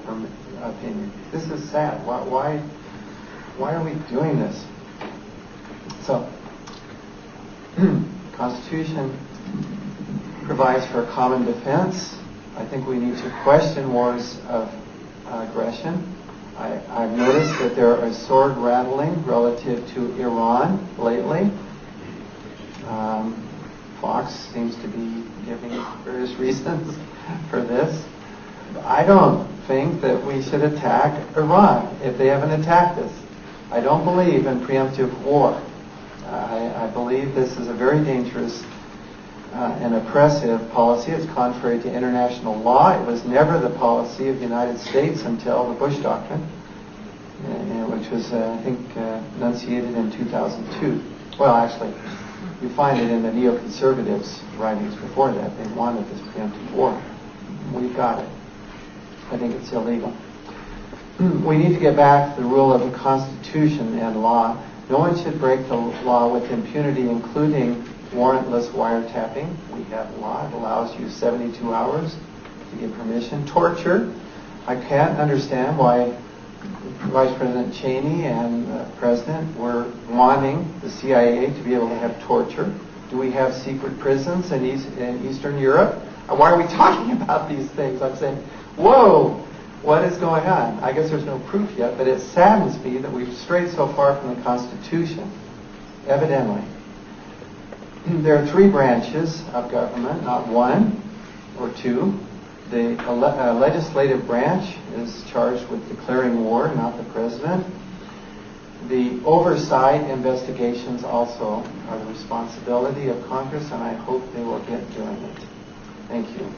opinion. This is sad. Why are we doing this? So, Constitution provides for common defense. I think we need to question wars of aggression. I've noticed that there is sword rattling relative to Iran lately. Fox seems to be giving various reasons for this. I don't think that we should attack Iran if they haven't attacked us. I don't believe in preemptive war. I believe this is a very dangerous and oppressive policy. It's contrary to international law. It was never the policy of the United States until the Bush Doctrine, which was, I think, enunciated in 2002. Well, actually, you find it in the neoconservatives' writings before that. They wanted this preemptive war. We've got it. I think it's illegal. We need to get back to the rule of the Constitution and law. No one should break the law with impunity, including warrantless wiretapping. We have a law. It allows you 72 hours to get permission. Torture. I can't understand why Vice President Cheney and the President were wanting the CIA to be able to have torture. Do we have secret prisons in Eastern Europe? Why are we talking about these things? I'm saying, whoa, what is going on? I guess there's no proof yet, but it saddens me that we've strayed so far from the Constitution, evidently. There are 3 branches of government, not 1 or 2. The legislative branch is charged with declaring war, not the president. The oversight investigations also are the responsibility of Congress, and I hope they will get doing it. Thank you.